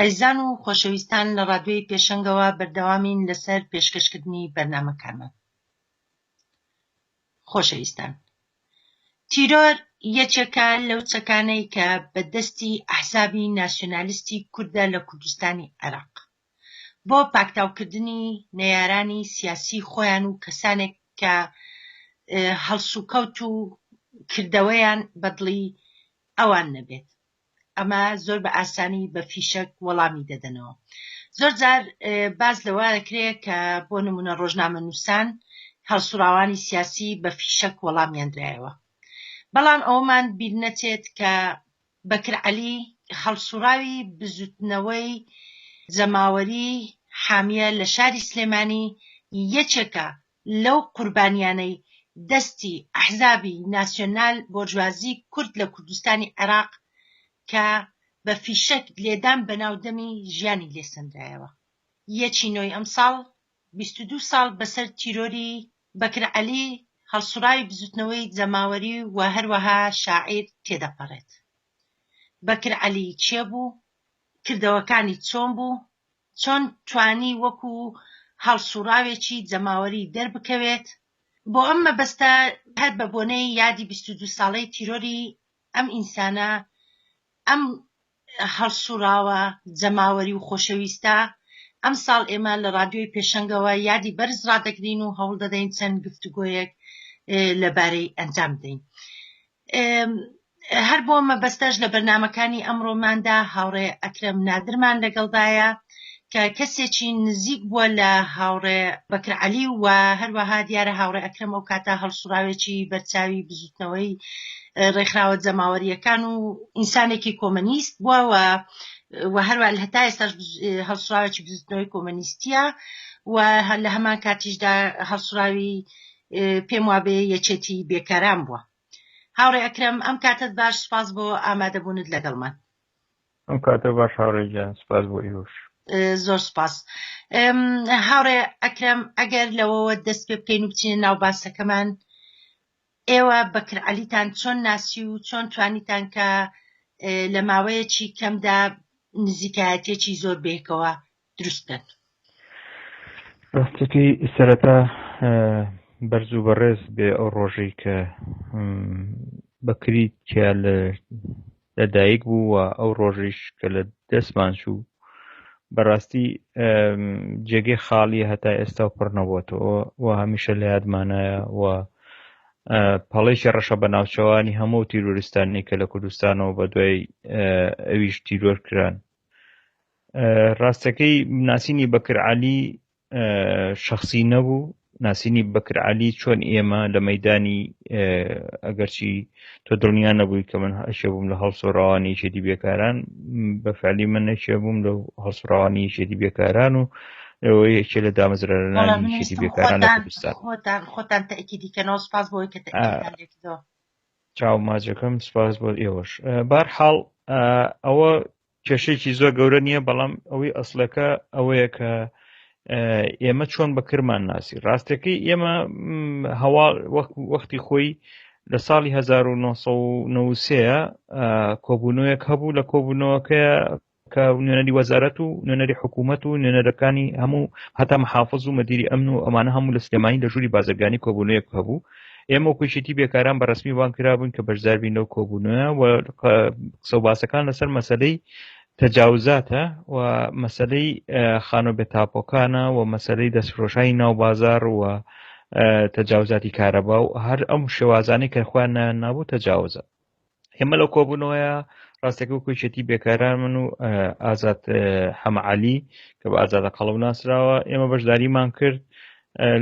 ئەزیزان و خۆشەویستان لە ڕادیۆی پێشەنگەوە بەردەوامین لەسەر پێشکەشکردنی بەرنامەکانمان. خۆشەویستان، تیرۆر یەکێکە لەو چەکانەی کە بەدەستی ئەحزابی ناسیۆنالیستی کوردە لە کوردستانی عێراق بۆ پاکتاوکردنی نەیارانی سیاسی خۆیان و کەسانێک کە هەڵسوکەوت و کردەوەیان بەدڵی ئەوان نەبێت. ئەمە زۆر بە ئاسانی بە فیشەک وەڵامی دەدەنەوە. زۆر جار باز لەوە دەکرێت کە بۆ نمونە ڕۆژنامە نووسان هەڵسوراوانی سیاسی بە فیشەک وەڵامیان درایەوە. بەڵام ئەومان بیر نەچێت کە بەکر عەلی هەڵسوراوی بزوتنەوەی جەماوەری حامیە لە شاری سلێمانی یەکێکە لەو قوربانیانەی دەستی ئەحزابی ناسیۆنال بۆرژوازی کورد لە کوردستانی عێراق کە بە فیشەک لێدان بەناودەمی ژیانی لێسەندرایەوە. یەکی نۆی ئەم ساڵ 22 ساڵ بەسەر تیرۆری بەکر عەلی هەڵسوراوی بزوتنەوەی جەماوەری و هەروەها شاعیر تێدەپەڕێت. بەکر عەلی چێ بوو؟ کردەوەکانی چۆن بوو؟ چۆن توانی وەکو هەڵسوراوێکی جەماوەری دەربکەوێت؟ بۆ ئەم مەبەستە هەر بە بۆنەی یادی 22 ساڵەی تیرۆری ئەم ئینسانە، ئەم هەڵسوراوە جەماوەری و خۆشەویستە، ئەم ساڵ ئێمە لە ڕادیۆی پێشەنگەوە یادی بەرز ڕادەگرین و هەوڵ دەدەین چەند گفتوگۆیەک لەبارەی ئەنجام بدەین. هەر بۆ مەبەستەش لە بەرنامەکانی ئەمڕۆماندا هاوڕێ ئەکرەم نادرمان لەگەڵدایە کە کەسێکی نزیک بووە لە هاوڕێ بەکر عەلی و هەروەها دیارە هاوڕێ ئەکرەم ئەو کاتە هەڵسوراوێکی بەرچاوی بزوتنەوەی ڕێکخراوە جەماوەریەکان و ئینسانێکی کۆمەنیست بووە و هەروە هەتا ئێستاش هەڵسوراوێکی بزوتنەوەی کۆمەنیستیە و لە هەمان کاتیشدا هەڵسوراوی پێم وابێ یەکێتی بێکاران بووە. هاوڕێ ئەکرەم ئەم کاتت باش، سپاس بۆ ئامادەبوونت لەگەڵمان. ئەم کاتە باش هاوڕێجان، سپاس بۆ ئێوەش. زۆر سپاس. هاوڕێ ئەکرەم ئەگەر لەوەوە دەست پێ بکەین و بچینە ناو باسەکەمان، ئێوە بەکر عەلیتان چۆن ناسی و چۆن توانیتان کە لە ماوەیەکی کەمدا نزیکایەتێکی زۆر بێکەوە دروستکەن؟ ڕاستەکەی سەرەتا بەرز و بەڕێز بێ ئەو ڕۆژەی کە بەکری تیا لەدایک بوو و ئەو ڕۆژەیش کە لە دەستمان چوو بەڕاستی جێگەی خاڵی هەتا ئێستا و پڕ نەبووەتەوە و هەمیشە لە یادمانایە و پەڵەیشی ڕەشە بەناوچەوانی هەموو تیرۆریستانی کە لە کوردستانەوە بە دوای ئەویش تیرۆر کران. ڕاستەکەی ناسینی بەکر عەلی شەخصی نەبوو، ناسینی بەکر عەلی چۆن ئێمە لە مەیدانی ئەگەرچی تۆ دڵنیا نەبووی کە من ئەشێ بووم لە هەڵسوراوانی یەکێتی بێکاران، بەفعلی من نەشێ بووم لە هەڵسوراوانی یەکێتی بێکاران و یەکێ لە دامەزرارانی یەکێتی بێکاران لە کوردستان. خۆتان تەئکیدیکەنەوە، سپاس بۆ ئەوەی کە تەئکیدتان لێکردەوە. چاوماجەکەم سپاس بۆ ئێوەش. بەرحاڵ ئەوە کێشەیەکی زۆر گەورە نییە، بەڵام ئەوەی ئەسڵەکە ئەوەیە کە ئێمە چۆن بەکرمان ناسی. ڕاستەکەی ئێمە هەوا وەختی خۆی لە ساڵی 1993 کۆبوونەوەیەک هەبوو، لە کۆبوونەوەکەیە کە نوێنەری وەزارەت و نوێنەری حکوومەت و نوێنەرەکانی هەموو هەتا محافظ و مەدیری ئەمن و ئەمانە هەموو لە سلێمانی لە ژووری بازرگانی کۆبوونەوەیەک هەبوو. ئێمە وەکوێشێتی بێکاران بەڕسمی وان کرابوون کە بەشدار بین لەو کۆبوونەوە و قسە و باسەکان لەسەر مەسەلەی تەجاوزاتە و مەسەلەی خانۆ بێتاپۆکانە و مەسەلەی دەستفرۆشایی ناو بازار و تەجاوزاتی کارەبا و هەر ئەم شێوازانەی کە خوان نابوو تەجاوزە. ئێمە لەو کۆبوونەوەیە ڕاستەکە وەکوێشێتی بێکاران من و ئازاد حەمەعەلی کە بە ئازادە قەڵەو ناسراوە ئێمە بەشداریمان کرد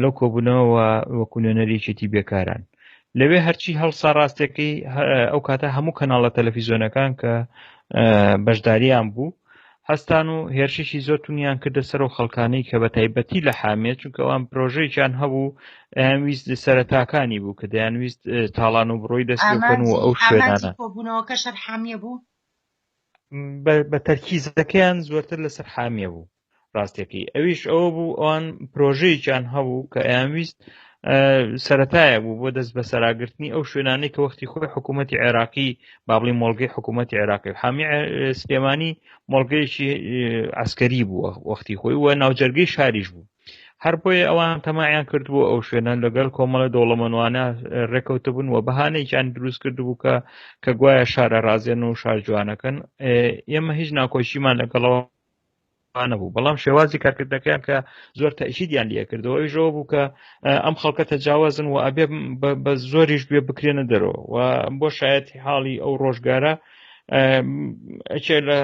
لەو کۆبوونەوە وەکو نوێنەریەکێتی بێکاران. لەوێ هەرچی هەڵسا ڕاستەکەی ئەو کاتە هەموو کەناڵە تەلەڤیزۆنەکان کە بەشداریان بوو هەستان و هێرشێکی زۆر تونیان کردە سەر و خەڵکانەی کە بە تایبەتی لە حامێ، چونکە ئەوان پرۆژەیەکیان هەبوو دەیانویست سەرەتاکانی بوو کە دەیانویست تاڵان و بڕۆی دەست پێکەن و ئەو شوێنانە کۆبوونەوەکە شەر حامیە بوو، بە تەرکیزەکەیان زۆرتر لەسەر حامیە بوو. ڕاستەکەی ئەویش ئەوە بوو ئەوان پرۆژەیەکیان هەبوو کە ئەیانویست سەرەتایە بوو بۆ دەست بە سەراگرتنی ئەو شوێنانەی کە وەختی خۆی حکوومەتی عێراقی با بڵێ مۆڵگەی حکوومەتی عێراقی حامی سلێمانی مۆڵگەیەکی عسکەری بوو وەختی خۆی وە ناوجەرگەی شاریش بوو هەر بۆیە ئەوان تەماعیان کردبوو ئەو شوێنە لەگەڵ کۆمەڵە دەوڵەمەندوانە ڕێکەوتە بوون و بەهانەیەکیان دروست کردبوو کە گوایە شارە ڕازێن و شار جوانەکەن ئێمە هیچ ناکۆشیمان لەگەڵەوە نەبوو بەڵام شێوازی کارکردەکەیان کە زۆر تەئکیدیان لێ کردەوە ئەویشەوە بوو کە ئەم خەڵکە تەجاوازن و ئەبێ بە زۆریش بێ بکرێنە دەرەوە و بۆ شایەتی حاڵی ئەو ڕۆژگارە ئەچێ لە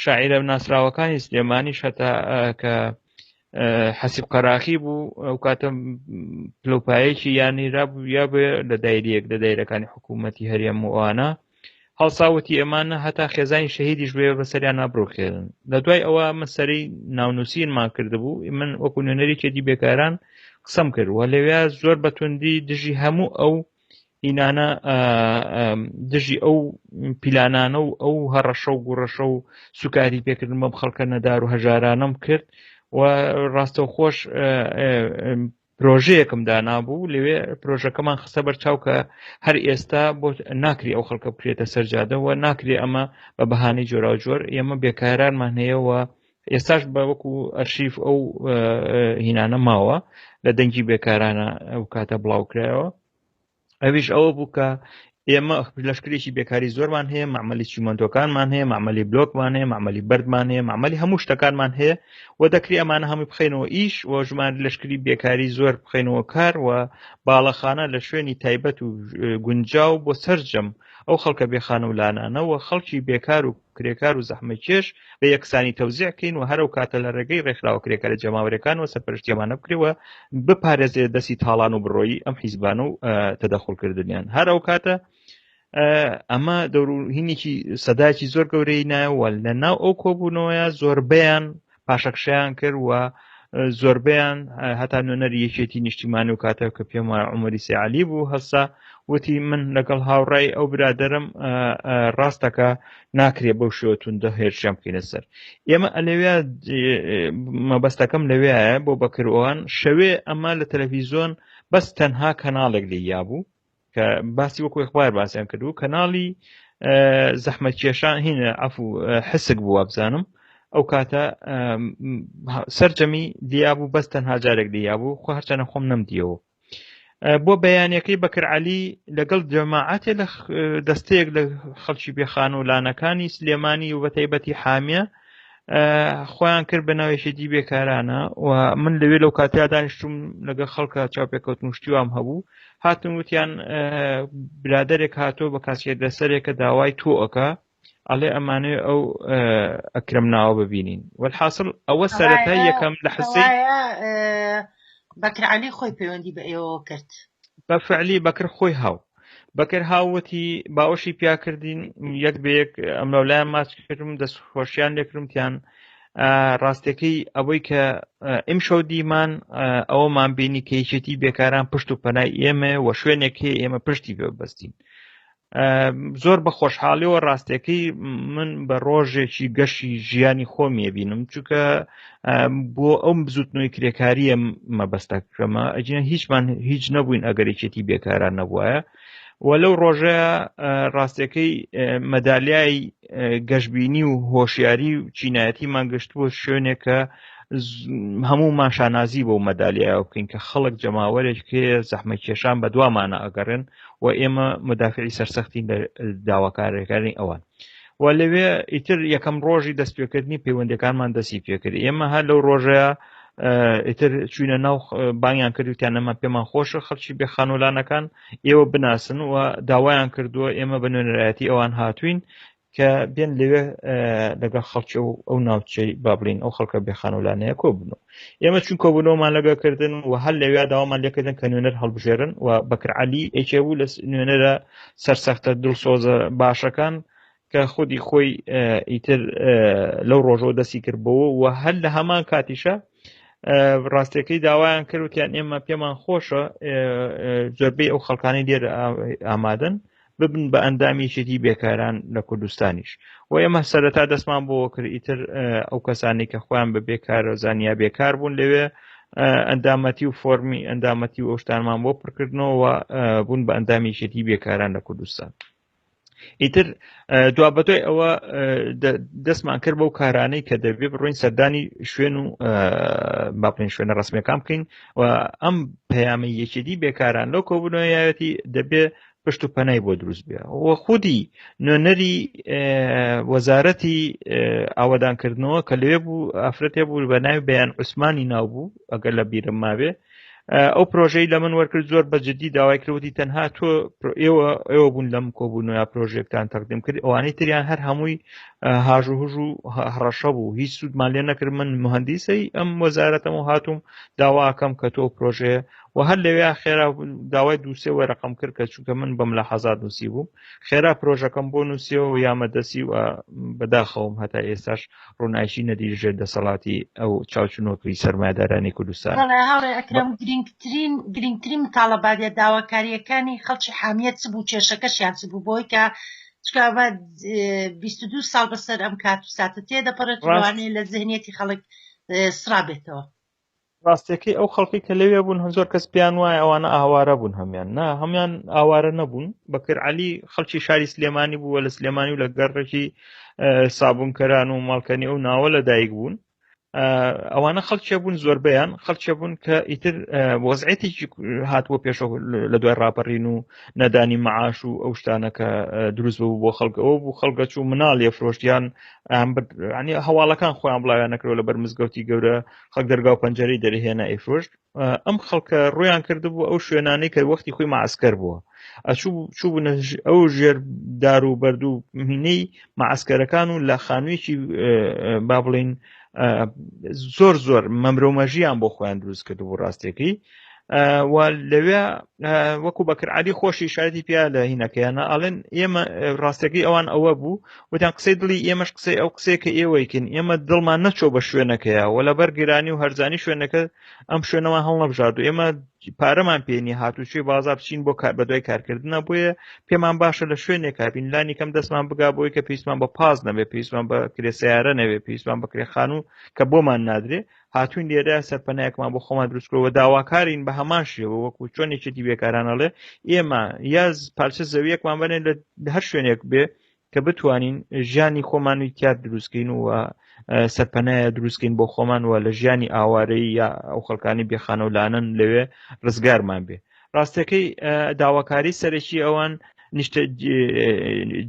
شاعیرە ناسراوەکانی سلێمانیش هەتا کە حەسیب قەراخی بوو ئەو کاتە پلۆپایەکی یانیرا بوو یا بێ لە دایرەیەک لە دایرەکانی حکوومەتی هەرێم و ئەوانە هەڵساوتی ئەمانە هەتا خێزانی شەهیدیش بێ بەسەریان نابڕۆخێنن لە دوای ئەوە مەسەرەی ناونووسینمان کردبوو من وەکو نوێنەری کێدی بێکاران قسەم کرد و لەوێ زۆر بەتوندی دژی هەموو ئەو ئینانە دژی ئەو پیلانانە و ئەو هەڕەشە و گوڕەشە و سوکاری پێکردن بەم خەڵکە نەدار و هەژارانەم کرد و ڕاستەوخۆش پرۆژەیەکم دانابوو لەوێ پرۆژەکەمان خستە بەرچاو کە هەر ئێستا بۆ ناکری ئەو خەڵکە بکرێتە سەرجادەوە ناکرێ ئەمە بە بەهانەی جۆرا جۆر ئێمە بێکارانمان هەیەوە ئێستاش بە وەکو ئەرشیف ئەو هینانە ماوە لە دەنگی بێکارانە ئەو کاتە بڵاوکرایەوە ئەویش ئەوە بوو کە ئێمە لەشکرێکی بێکاری زۆرمان هەیە معمەلی چیمەنتۆکانمان هەیە معمەلی بلۆکمان هەیە معمەلی بەردمان هەیە معمەلی هەموو شتەکانمان هەیە و دەکری ئەمانە هەمووی بخەینەوە ئیش و ژمان لەشکری بێکاری زۆر بخەینەوە کار و باڵەخانە لە شوێنی تایبەت و گونجاو بۆ سەرجەم ئەو خەڵکە بێخانە و لانانەوە خەڵکی بێکار و کرێکار و زەحمەتکێش بە یەکسانی تەوزیعکەین و هەرو کاتە لە ڕێگەی ڕێکخراوە کرێکە لە جەماوەریەکانەوە سەرپەرشتیەمانە بکرێەوە بپارێزێ دەستی تاڵان و بڕۆیی ئەم حیزبانە و تەدەخڵکردنیان هەر ئەو کاتە ئەمە دەوروهینێکی سەداکی زۆر گەورەی نایەوە لە ناو ئەو کۆبوونەوەیە زۆربەیان پاشەکشیان کرد و زۆربیان هەتا نوێنەری یەکێتی نیشتیمانی و کاتە کە پێم وایە عومەری سێعەلی بوو هەستا وتی من لەگەڵ هاوڕای ئەو برادەرم ڕاستەکە ناکرێ بەو شێوە توندە هێرشیان بکەینە سەر ئێمە لەوێ مەبەستەکەم لەوێیە بۆ بەکردەوەان شەوێ ئەمە لە تەلەڤیزۆن بەس تەنها کەناڵێک لێیا بوو کە باسی وەکو ئەخبار باسییان کردو کەناڵی زەحمەتکێشان هینە ئەفو حسک بوو بزانم ئەو کاتە سەرجەمی دیابوو بەس تەنها جارێک دیابوو خۆ هەرچەنە خۆم نەمدیەوە بۆ بەیانەکەی بەکرعەلی لەگەڵ جەماعەتێ لە دەستەیەک لە خەڵکی بێخان و لانەکانی سلێمانی و بەتایبەتی حامیە خۆیان کرد بە ناوێشێتی بێکارانە و من لەوێ لەو کاتیا دانیشتوم لەگە خەڵکە چاوپێکەوتنوشتیوام هەبوو هاتم وتیان برادێک هاتۆ بە کاسێت لەسەرێکە داوای تۆئەکە ئەڵێ ئەمانێ ئەو ئەکرم ناوە ببینین والحاصل ئەوە سەرەتا یەکەم لە حسەی بەکرعەلی خۆی پەیوەندی بە ئێوە کرد بە فعلی بەکر خۆی هاو بەکر هاوەتی باوەشی پیاکردین یەک بەیەک ئەم لەولایان ماچ کردم دەستخۆشیان لێکردمتیان ڕاستەکەی ئەوەی کە ئەمشەو دیمان ئەوەمان بینی کە یەکێتی بێکاران پشت و پەنای ئێمە و شوێنێک هەیە ئێمە پشتی پێ بەستین زۆر بە خۆشحاڵیەوە ڕاستەکەی من بە ڕۆژێکی گەشی ژیانی خۆمیە بینم چونکە بۆ ئەم بزوتنەوەی کرێکاریە مەبەستەکەمە ئەجینە هیچمان هیچ نەبووین ئەگەر یەکێتی بێکاران نەبووایە وەلەو ڕۆژەیە ڕاستەکەی مەدالیای گەشتبینی و هۆشیاری و چینایەتیمان گەشتووە شوێنێکە هەموومان شانازی بۆ مەدالیایەوە بکەین کە خەڵک جەماوەرێک هەیە زەحمەتکێشان بە دوامانە ئەگەڕێن و ئێمە مدافعی سەرسەختی داواکاریەکانی ئەوان و لەوێ ئیتر یەکەم ڕۆژی دەستپێکردنی پەیوەندەکانمان دەستی پێکرد ئێمە هەر لەو ڕۆژەیە ئیتر چوینە ناو بانیان کردوتیان ئەمە پێمان خۆشە خەڵکی بێخانۆلانەکان ئێوە بناسن و داوایان کردووە ئێمە بە نوێنەرایەتی ئەوان هاتوین کە بێن لەوێ لەگەڵ خەڵکی ئەو ناوچەی بابلین ئەو خەڵکە بێخانۆلانەیە کۆبوونەوە ئێمە چون کۆبوونەوەمان لەگەڵکردن و هەر لەوێ داوامان لێکردن کە نوێنەر هەڵبژێرن و بەکرعەلی ئێکێ بوو لە نوێنەرە سەرسەختە دڵسۆزە باشەکان کە خودی خۆی ئیتر لەو ڕۆژەوە دەستی کردبەوە و هەر لە هەمان کاتیشە ڕاستەکەی داوایان کردوتیان ئێمە پێمان خۆشە زۆربەی ئەو خەڵکانی لێرە ئامادەن ببن بە ئەندامی یەکێتی بێکاران لە کوردستانیش و ئێمە سەرەتا دەستمان بۆ کرد ئیتر ئەو کەسانی کە خۆیان بە بێکار و زانیا بێکار بوون لەوێ ئەندامەتی و فۆرمی ئەندامەتی و ئەوشتانمان بۆ پڕکردنەوە بوون بە ئەندامی یەکێتی بێکاران لە کوردستان. ئیتر دوابەتۆی ئەوە دەستمان کرد بەو کارانەی کە دەبێ بڕۆین سەردانی شوێن و باڵێن شوێنە ڕسمیەکان بکەین و ئەم پەیامە یەکێتی بێکاران لەو کۆبوونەوەیەتی دەبێ پشت و پەنای بۆ دروست بێ و خودی نوێنەری وەزارەتی ئاوەدانکردنەوە کە لەوێ بوو ئافرەتێ بوو بە ناوی بەیان عوسمانی ناو بوو ئەگەر لە بیرم مابێ ئەو پرۆژەی لە من وەرکرد زۆر بەجددی داوای کردوتی تەنها تۆ ئێوە بوون لەم کۆبوونەوە پرۆژێکتان تەقدیم کرد ئەوانەی تریان هەر هەمووی هاژ و هوژ و هەڕەشە بوو هیچ سوودمان لێ نەکرد من مهندیسەی ئەم وەزارەتەم و هاتووم داواکەم کە تۆ پرۆژەیە و هەر لەوێ خێرا داوای دووسێ وەرەقەم کرد کە چونکە من بەم لە حەزات نووسی بووم خێرا پرۆژەکەم بۆ نووسیەوە و یامەدەسی و بەداخەوم هەتا ئێستاش ڕووناچی نەدیژێت دەسەڵاتی ئەو چاوچنۆکری سەرمایه‌دارانی کوردستان. هاوڕێ ئەکرەم گرنگترین متاڵەباتە داواکاریەکانی خەڵکی حامیەت چ بوو کێشەکەشیان چ بوو بۆی کە چکاوە 22 ساڵ بەسەر ئەم کات و ساتە تێدەپەڕێت وانەیە لە ذهنیەتی خەڵک سرابێتەوە. ڕاستیەکەی ئەو خەڵکی کە لەوێ بوون زۆر کەس پیان وایە ئەوانە ئاوارە بوون هەمیان نا هەمیان ئاوارە نەبوون بەکرعەلی خەڵکی شاری سلێمانی بووە لە سلێمانی و لە گەڕێکی سابوونکەران و ماڵکەنی ئەو ناوە لەدایک بوون ئەوانە خەڵکیە بوون زۆربیان خەڵکیە بوون کە ئیتر وەزعێتێکی هاتووە پێشەوە لە دوای ڕاپەڕین و نەدانی مەعاش و ئەو شتانەکە دروست بوو بۆ خەڵکەوە بوو خەڵکە چوو مناڵ لێفرۆشتیان ینی هەواڵەکان خۆیان بڵاویان نەکرەوە لەبەر مزگەوتی گەورە خەڵک دەرگا و پەنجەرەی دەرهێنا ئەیفرۆشت ئەم خەڵکە ڕۆیان کردبوو ئەو شوێنانەی کە وەختی خۆی مەعسکەر بووە چوو بوون ئەو ژێر دار و بەرد و مهینەی مەعسکەرەکان و لە خانوویەکی با بڵین زۆر مەمرۆمەژیان بۆ خۆیان دروست کرد بۆ ڕاستێکی و لەوێ وەکو بەکرعەلی خۆشی شایەتی پیا لە هینەکەیانە ئەڵێن ئێمە ڕاستەکەی ئەوان ئەوە بوو وتیان قسەی دڵی ئێمەش قسەی ئەو قسەیە کە ئێوەیکن ئێمە دڵمان نەچۆ بە شوێنەکەیە و لەبەر گیرانی و هەرزانی شوێنەکە ئەم شوێنەوە هەڵ نەبژارد و ئێمە پارەمان پێنی هاتوچی بازار بچین بۆ بەدوای کارکردنە بۆیە پێمان باشە لە شوێنێک کابین لانی کەم دەستمان بگا بۆی کە پێویستمان بە پاز نەبێ پێویستمان بە کرێسیارە نەوێ پێویستمان بە کرێخان و کە بۆمان نادرێ هاتوین لێرە سەرپەنایەکمان بۆ خۆمان دروستکەوە داواکارین بە هەمان شێوە وەکو چۆنێکی بێکارانەڵێ ئێمە یاز پارچە زەویەکمان بنێ لە هەر شوێنێک بێ کە بتوانین ژیانی خۆمان و تیات دروستکەین و سەرپەنایە دروستکەین بۆ خۆمان و لە ژیانی ئاوارەی یا ئەو خەڵکانی بێخانە و لانن لەوێ ڕزگارمان بێ ڕاستەکەی داواکاری سەرەکی ئەوان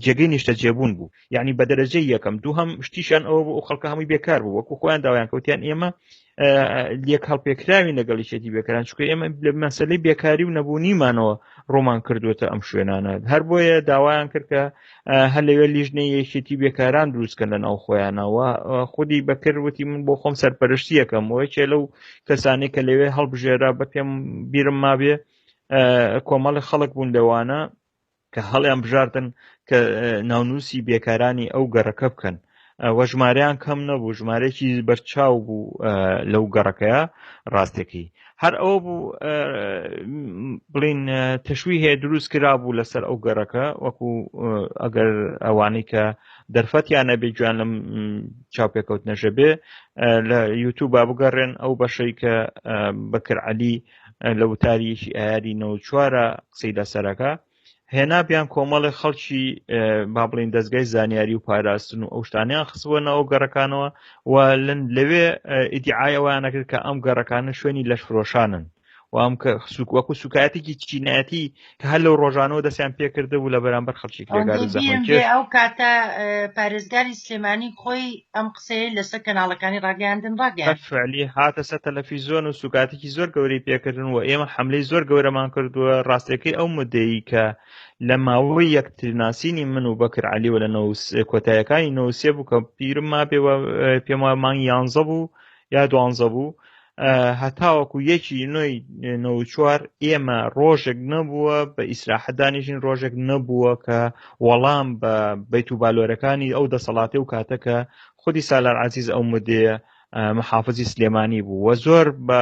جێگەی نیشتە جێبوون بوو یعنی بە دەرەجەی یەکەم دوو هەم شتیشان ئەوە بوو خەڵکە هەمووی بێکار بوو وەکو خۆیان داوایان کەوتیان ئێمە یەک هەڵپێکراوی لەگەڵی شێتی بێکاران چکە ئێمە لە مەسەلەی بێکاری و نەبوونیمانەوە ڕۆمان کردوێتە ئەم شوێنانە هەر بۆیە داوایان کرد کە هەر لەوێ لیژنەی یەکێتی بێکاران دروستکەن لە ناو خۆیانەوە خودی بەکردوتی من بۆ خۆم سەرپەرشتی یەکەم وەی چێ لەو کەسانی کە لەوێ هەڵبژێرا بە پێم بیرم مابێ کۆمەڵی خەڵک بوون لەوانە کە هەڵیان بژاردن کە ناونووسی بێکارانی ئەو گەڕەکە بکەن وە ژمارەیان کەم نەبوو ژمارەیەکی بەرچاو بوو لەو گەڕەکەیە ڕاستێکی هەر ئەوە بوو بڵین تەشوی هەیە دروست کرا بوو لەسەر ئەو گەڕەکە وەکو ئەگەر ئەوانەی کە دەرفەتیان نەبێ گویان لەم چاوپێکەوت نەژە بێ لە یوتیوب بگەڕێن ئەو بەشەی کە بەکرعەلی لە وتاریەکی ئایاری 94 قسەی لەسەرەکە هێنا بیان کۆمەڵی خەڵکی با بڵین دەستگای زانیاری و پاراستن و ئەو شتانیان خستوەنە ئەو گەڕەکانەوە و لەوێ ئیدعای ئەویان نەکرد کە ئەم گەڕەکانە شوێنی لەشفرۆشانن و ئەم کە وەکو سوکایەتێکی چینایەتی کە هەر لەو ڕۆژانەوە دەستیان پێکردە بوو لە بەرامبەر خەڵکی لێگار زەحمەتکێش ئەو کاتە پارێزگاری سلێمانی خۆی ئەم قسەیە لەسەر کەناڵەکانی ڕاگەاندن فعلی هاتە سەر تەلەڤیزۆن و سوکاتێکی زۆر گەورەی پێکردن و ئێمە حملەی زۆر گەورەمان کردووە ڕاستەکەی ئەو مدەی کە لە ماوەی یەکترناسینی من و بەکرعەلی و لە کۆتاییەکانی 93 بوو کە پیرم مابێەوە پێم وایە مانگی 11 بوو یا 12 بوو هەتاوەکو یەکی نوێی 94 ئێمە ڕۆژێک نەبووە بە ئیسراحەتدانیژین ڕۆژێک نەبووە کە وەڵام بە بەیت و بالۆرەکانی ئەو دەسەڵاتی و کاتەکە خودی سالار عەزیز ئەو مدەیە محافظی سلێمانی بوو و زۆر بە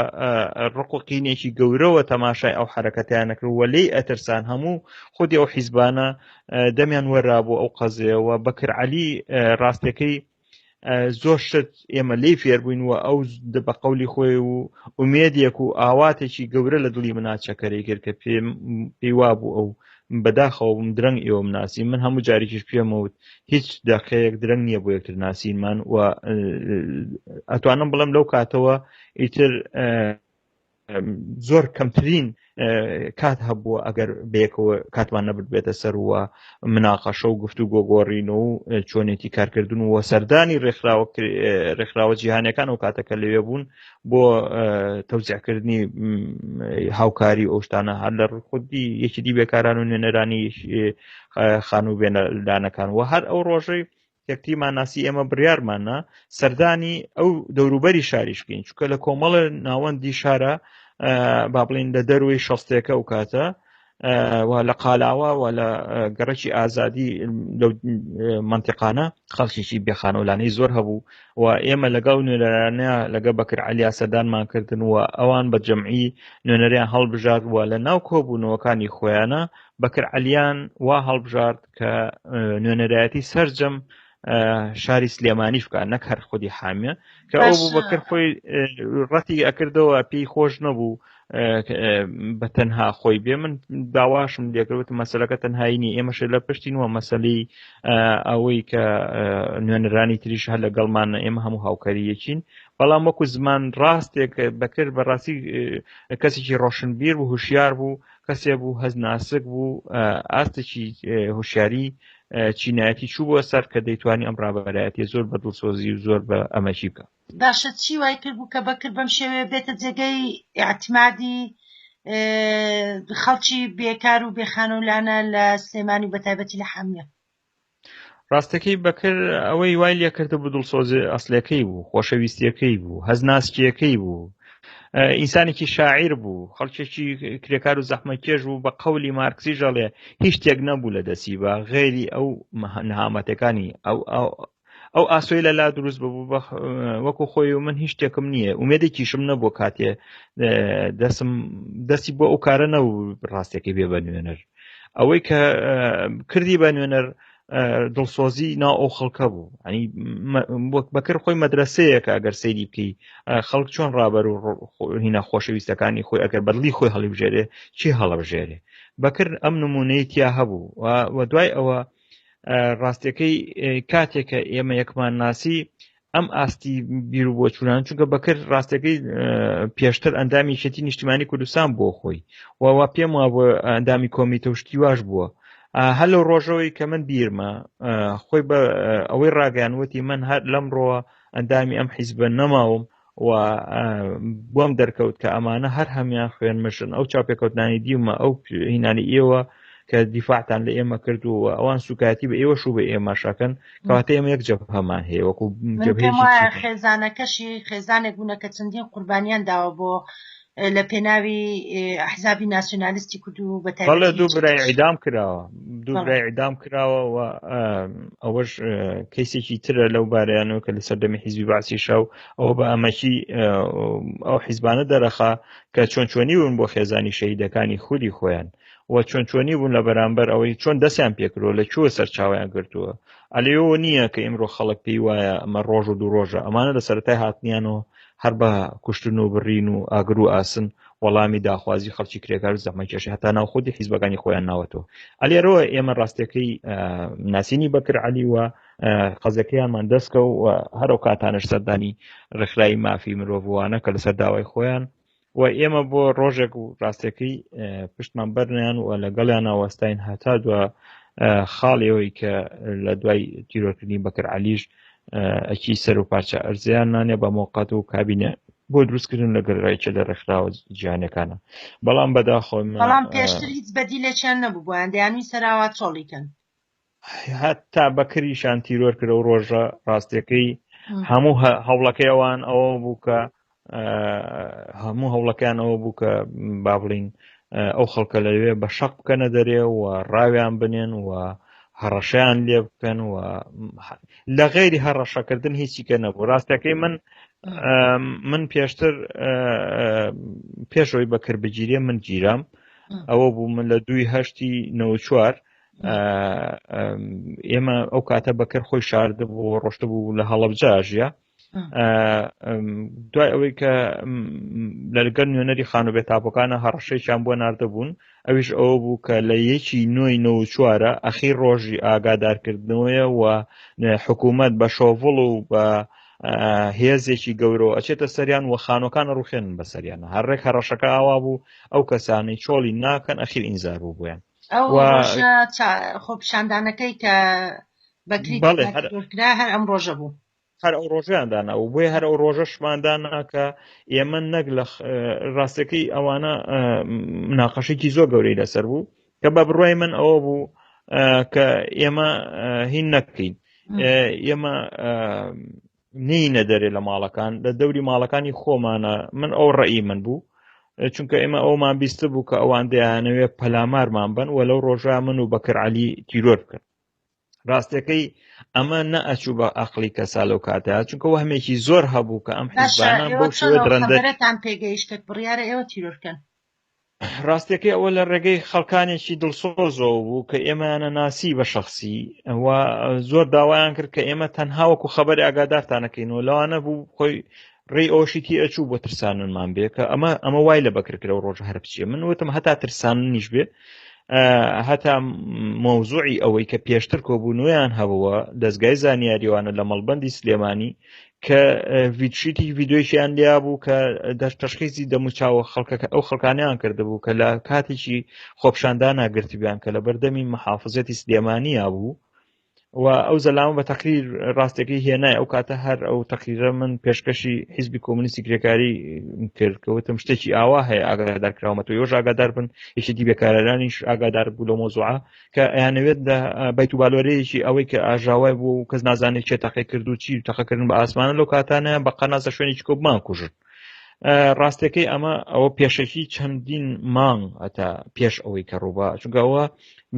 ڕق و قینێکی گەورەوە تەماشای ئەو حرەکەتیان نەکرد و لێی ئەترسان هەموو خودی ئەو حیزبانە دەمیان وەرابوو ئەو قەزەیەوە بەکرعەلی ڕاستەکەی زۆر شت ئێمە لی فێر بووین و ئەو بە قەولی خۆی و ئومێدێک و ئاواتێکی گەورە لە دڵی منە چەکەرەی کرد کە پێی وابوو ئەو بەداخەوم درەنگ ئێوەم ناسی من هەموو جارێکیش پێمەوت هیچ دەقەیەک درەنگ نییە بۆ یەکتر ناسینمان و ئەتوانم بڵم لەو کاتەوە ئیتر زۆر کەمترین کات هەبووە ئەگەر بەیەکەوە کاتمان نەبێت بێتە سەر وە مناقەشە و گفتوگۆ گۆڕینەوە و چۆنێتی کارکردن و سەردانی ڕێکخراوە جیهانیەکان و کاتەکە لەوێ بوون بۆ تەوزیعکردنی هاوکاری ئەو شتانە هەر لە خودی یەکی دی بێکاران و نوێنەرانی خان و بێنەدانەکان و هەر ئەو ڕۆژەی یەکتیمان ناسی ئێمە بڕیارمانە سەردانی ئەو دەوروبەری شاریش بکەین چونکە لە کۆمەڵە ناوەندی شارە با بڵین لە دەروی شەستێکە و کاتە و لە قالاوە و لە گەڕەکی ئازادی منتیقانە خەڵکیی بێخانەولانەی زۆر هەبوو و ئێمە لەگەڵ نوێنەرانە لەگە بەکر عەلیا سەردانمان کردن و ئەوان بە جەمعی نوێنەریان هەڵبژارد و لە ناو کۆبوونەوەکانی خۆیانە بەکر عەلیان وا هەڵبژارد کە نوێنەرایەتی سەرجەم شاری سلێمانی بکە نەک هەر خودی حامیە کە ئەو بوو بەکر خۆی ڕەتی ئەکردەوە پێی خۆش نەبوو بە تەنها خۆی بێ من داواشم لێکردوت مەسەلەکە تەنهایی ئێمەش لە پشتین وە مەسەلەی ئەوەی کە نوێنەرانی تریش هەر لەگەڵمانە ئێمە هەموو هاوکاریەکین بەڵام وەکو زمان ڕاستێک بەکرد بەڕاستی کەسێکی ڕۆشنبیر بوو هوشیار بوو کەسێ بوو هەزناسک بوو ئاستێکی هوشیاری چینایەتی چوو بۆ سەر کە دەیتوانی ئەم ڕابەرایەتی زۆر بە دڵسۆزی و زۆر بە ئەمەچی بکە باشە چی وای کرد بوو کە بەکرد بەم شێوەیە بێتە جێگەی ئاعتمادی خەڵکی بێکار و بێخانەولانە لە سلێمانی و بەتایبەتی لە حامیە ڕاستەکەی بەکرد ئەوەی وای لێکردە بە دڵسۆزی ئەسلەکەی بوو خۆشەویستیەکەی بوو هەزناسکیەکەی بوو ئینسانێکی شاعیر بوو خەڵکێکی کرێکار و زەحمەتکێش بوو بە قەولی مارکسی ژەڵێ هیچ شتێک نەبوو لە دەستی بە غێری ئەو نەهامەتەکانی ئەو ئاسۆی لەلا دروست ببوو وەکو خۆی و من هیچ شتێکم نییە ومێدێکیشم نەبوو کاتێ دەستی بۆ ئەو کارە نەبوو ڕاستێکی بێ بە نوێنەر ئەوەی کە کردی بە نوێنەر دڵسۆزی ناو ئەو خەڵکە بوو ینی بەکرد خۆی مەدرسەیەکە ئەگەر سەیری بکەی خەڵک چۆن ڕابەر و هینە خۆشەویستەکانی خۆی ئەگەر بەدڵی خۆی هەڵبژێرێ چی هەڵبژێرێ بەکرد ئەم نمونەی تیا هەبوو و دوای ئەوە ڕاستیەکەی کاتێکە ئێمە یەکمان ناسی ئەم ئاستی بیر و بۆچوونان چونکە بەکرد ڕاستەکەی پێشتر ئەندامی یەکێتی نیشتیمانی کوردستان بۆ خۆی و پێم وا بۆ ئەندامی کۆمیتە شتیواش بووە هەر لەو ڕۆژەوەی کە من بیرمە خۆی بە ئەوەی ڕاگەیانوەتی من هەر لەمڕۆوە ئەندامی ئەم حیزبە نەماوم و بۆم دەرکەوت کە ئەمانە هەر هەمیان خوێنمەشن ئەو چاپێکەوتنانی دیومە ئەو هینانی ئێوە کە دیفاعتان لە ئێمە کرد و ئەوان سوکاتی بە ئێوە شو بە ئێمەشەکەن کەواتە ئێمە یەک جەبهەمان هەیە وەکو خێزانەکەشی خێزانێک بوونە کە چەندین قوربانیان داوە بۆ لە پێناوی ئەحزابی ناسیۆنالیستی کورد و بەتایبەتی دوو برای ئیدام کراوە دوو برای ئیدام کراوە و ئەوەش کەیسێکی ترە لەو بارەیانەوە کە لە سەردەمی حیزبی باسی شاو ئەوە بە ئەمەکی ئەو حیزبانە دەرەخا کە چۆنی بوون بۆ خێزانی شەهیدەکانی خودی خۆیان و چۆنی بوون لە بەرامبەر ئەوەی چۆن دەستیان پێکرۆ لە کوێ سەرچاویان گرتووە ئەلێەوە نییە کە ئیمڕۆ خەڵک پێی وایە ئەمە ڕۆژ و دوو ڕۆژە ئەمانە لە سەرەتای هاتنیانەوە هەر بە کوشتن و بڕین و ئاگر و ئاسن وەڵامی داخوازی خەڵکی کرێکار و زەحمەتکێشی هەتا ناو خودی حیزبەکانی خۆیان ناوەتەوە ئەلێرەوە ئێمە ڕاستیەکەی ناسینی بەکر عەلی و قەزەکەیانمان دەستکە و هەرو کاتانش سەردانی ڕێکخراوی مافی مرۆڤوانە کە لەسەر داوای خۆیان و ئێمە بۆ ڕۆژێک و ڕاستیەکەی پشتمان بەرنیان و لەگەڵیان ئاوەستاین هەتا دووە خاڵیەوەی کە لە دوای تیرۆرکردنی بەکر عەلیش ئەکی سەر و پارچە ئەرزیان نانێ بە مۆقەت و کابینە بۆ دروستکردن لە گەڕایکە لە ڕێکخراوە جیهانیەکانە بەڵام بەداخۆم بەڵام پێشتر هیچ بەدیلێکیان نەبوو بۆیان دەیانوی سەراوە چۆڵیکەن هەتا بەکریشان تیرۆر کرد و ڕۆژە ڕاستیەکەی هەموو هەوڵەکەی ئەوان ئەوە بوو کە هەموو هەوڵەکەیان ئەوە بوو کە با بڵین ئەو خەڵکە لەوێ بە شەق بکەنە دەرێ و ڕاویان بنێن و هەڕەشیان لێ بکەن و لە غێری هەڕەشەکردن هیچیکە نەبوو ڕاستەکەی من پێشتر پێشەوەی بەکرد بگیرێ من گیرام ئەوە بوو من لە 2/8/94 ئێمە ئەو کاتە بەکر خۆی شاردە بۆ ڕۆشتە بوو لە هەڵەبجاژە دوای ئەوەی کە لەگەر نوێنەری خانوبێت تاپۆکانە هەڕەشەیان بۆ ناردەبوون ئەویش ئەوە بوو کە لە یەکی نۆی 94 ئەخیر ڕۆژی ئاگادارکردنەوەیە و حکوومەت بە شۆڤڵ و بە هێزێکی گەورەوە ئەچێتە سەریان و خانۆکانە ڕوخێنن بە سەریانە هەرڕێک هەڕەشەکە ئاوا بوو ئەو کەسانی چۆڵی ناکەن ئەخیر ئینزار بوو بۆیان خۆپشاندانەکەی کە بەکرا هەر ئەم ڕۆژە بوو هەر ئەو ڕۆژیاندانا و بۆی هەر ئەو ڕۆژەشماندانا کە ئێمە نەک لە ڕاستەکەی ئەوانە مناقەشێکی زۆر گەورەی لەسەر بوو کە بە بڕوای من ئەوە بوو کە ئێمە هین نەکەین ئێمە نینە دەرێ لە ماڵەکان لە دەوری ماڵەکانی خۆمانە من ئەو ڕێی من بوو چونکە ئێمە ئەومان بیستە بوو کە ئەوان دەیانەوێت پەلامارمان بن و لەو ڕۆژە من و بەکر عەلی تیرۆر بکەن ڕاستەکەی ئەمە نەئەچوو بە ئەقلی کەسا لەو کاتەیە چونکە وەهمێکی زۆر هەبوو کە ئەم حیزبانە بەو شێوە درەندەتان پێگەیشتت بڕیارە ئێوە تیرۆرکەن ڕاستەکەی ئەوە لە ڕێگەی خەڵکانێکی دڵسۆزەوە بوو کە ئێمەیانە ناسی بە شخصی و زۆر داوایان کرد کە ئێمە تەنها وەکو خەبەری ئاگادارتانەکەینەوە لەوانە بوو خۆی ڕێی ئەوشیتی ئەچوو بۆ ترساننمان بێ کە ئەمە وای لە بەکرکرە و ڕۆژ هەر بچێ من وتم هەتا ترساننیش بێ هەتا مۆزوعی ئەوەی کە پێشتر کۆبوونەوەیان هەبووە دەستگای زانیاریوانە لە مەڵبەندی سلێمانی کە ڤیدشیتی ڤیدۆیشیان لیا بوو کە تەشخیصی دەموچاوە ئەو خەڵکانیان کردبوو کە لە کاتێکی خۆپشاندانا گرتبیان کە لە بەردەمی محافزەتی سلێمانیە بوو و ئەو زەلامە بە تەقریر ڕاستەکەی هێنای ئەو کاتە هەر ئەو تەقریرە من پێشکەشی حیزبی کۆمونیستی کرێکاری کرد کەوتم شتێکی ئاوا هەیە ئاگادارکراومەوە یۆش ئاگادار بن یەکێتی بێکارەرانیش ئاگادار بوو لە مۆزوعە کە ئەیانەوێت بەیت و بالۆرەیەکی ئەوەی کە ئاژاوای بوو و کەس نازانێت چێ تەقی کرد و چی تەقەکردن بە ئاسمانە لەو کاتانە بە قەنازە شوێنێکی کۆبمان کوژن ڕاستەکەی ئەمە ئەوە پێشەکی چەندین مانگ هەتا پێش ئەوەی کە ڕووبا چونکە ئەوە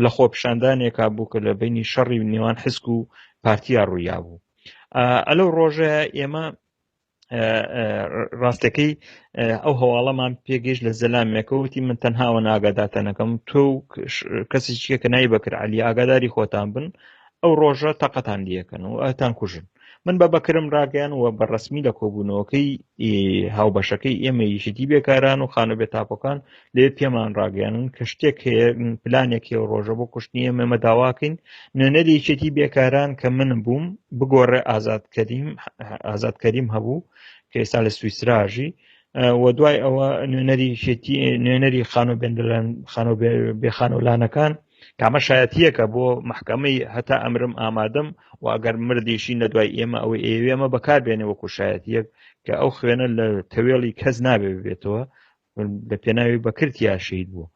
لە خۆپشاندانێکا بوو کە لە بینی شەڕی نێوان حزب و پارتیا ڕوویا بوو ئەلەو ڕۆژە ئێمە ڕاستەکەی ئەو هەواڵەمان پێگەیشت لە زەلامێکەوتی من تەنهاوە ناگاداتەنەکەم تۆ کەسێکیە کە نای بەکر عەلی ئاگاداری خۆتان بن ئەو ڕۆژە تەقەتان دیەکەن و ئەتان کوژن من بە بەکرم ڕاگەیان و بەڕەسمی لە کۆبوونەوەکەی هاوبەشەکەی ئێمە یەکێتی بێکاران و خانوبێت تاپۆکان لێ پێمان ڕاگەیانن کە شتێک پلانێکی ڕۆژە بۆ کوشتنی ئێمە داواکەین نوێنەری یەکێتی بێکاران کە من بووم بگۆڕێ ئازادکەریم هەبوو کە ئێستا لە سویسراژی و دوای ئەوە نوێنەری بێخانۆلانەکان کامە شایەتیەکە بۆ محکەمەی هەتا ئەمرم ئامادەم و ئەگەر مردیشی لە دوای ئێمە ئەوەی ئێوێمە بەکاربێنێ وەکو شایەتیەک کە ئەو خوێنە لە تەوێڵی کەس نابێ ببێتەوە لە پێناوی بەکرد یاشید بوو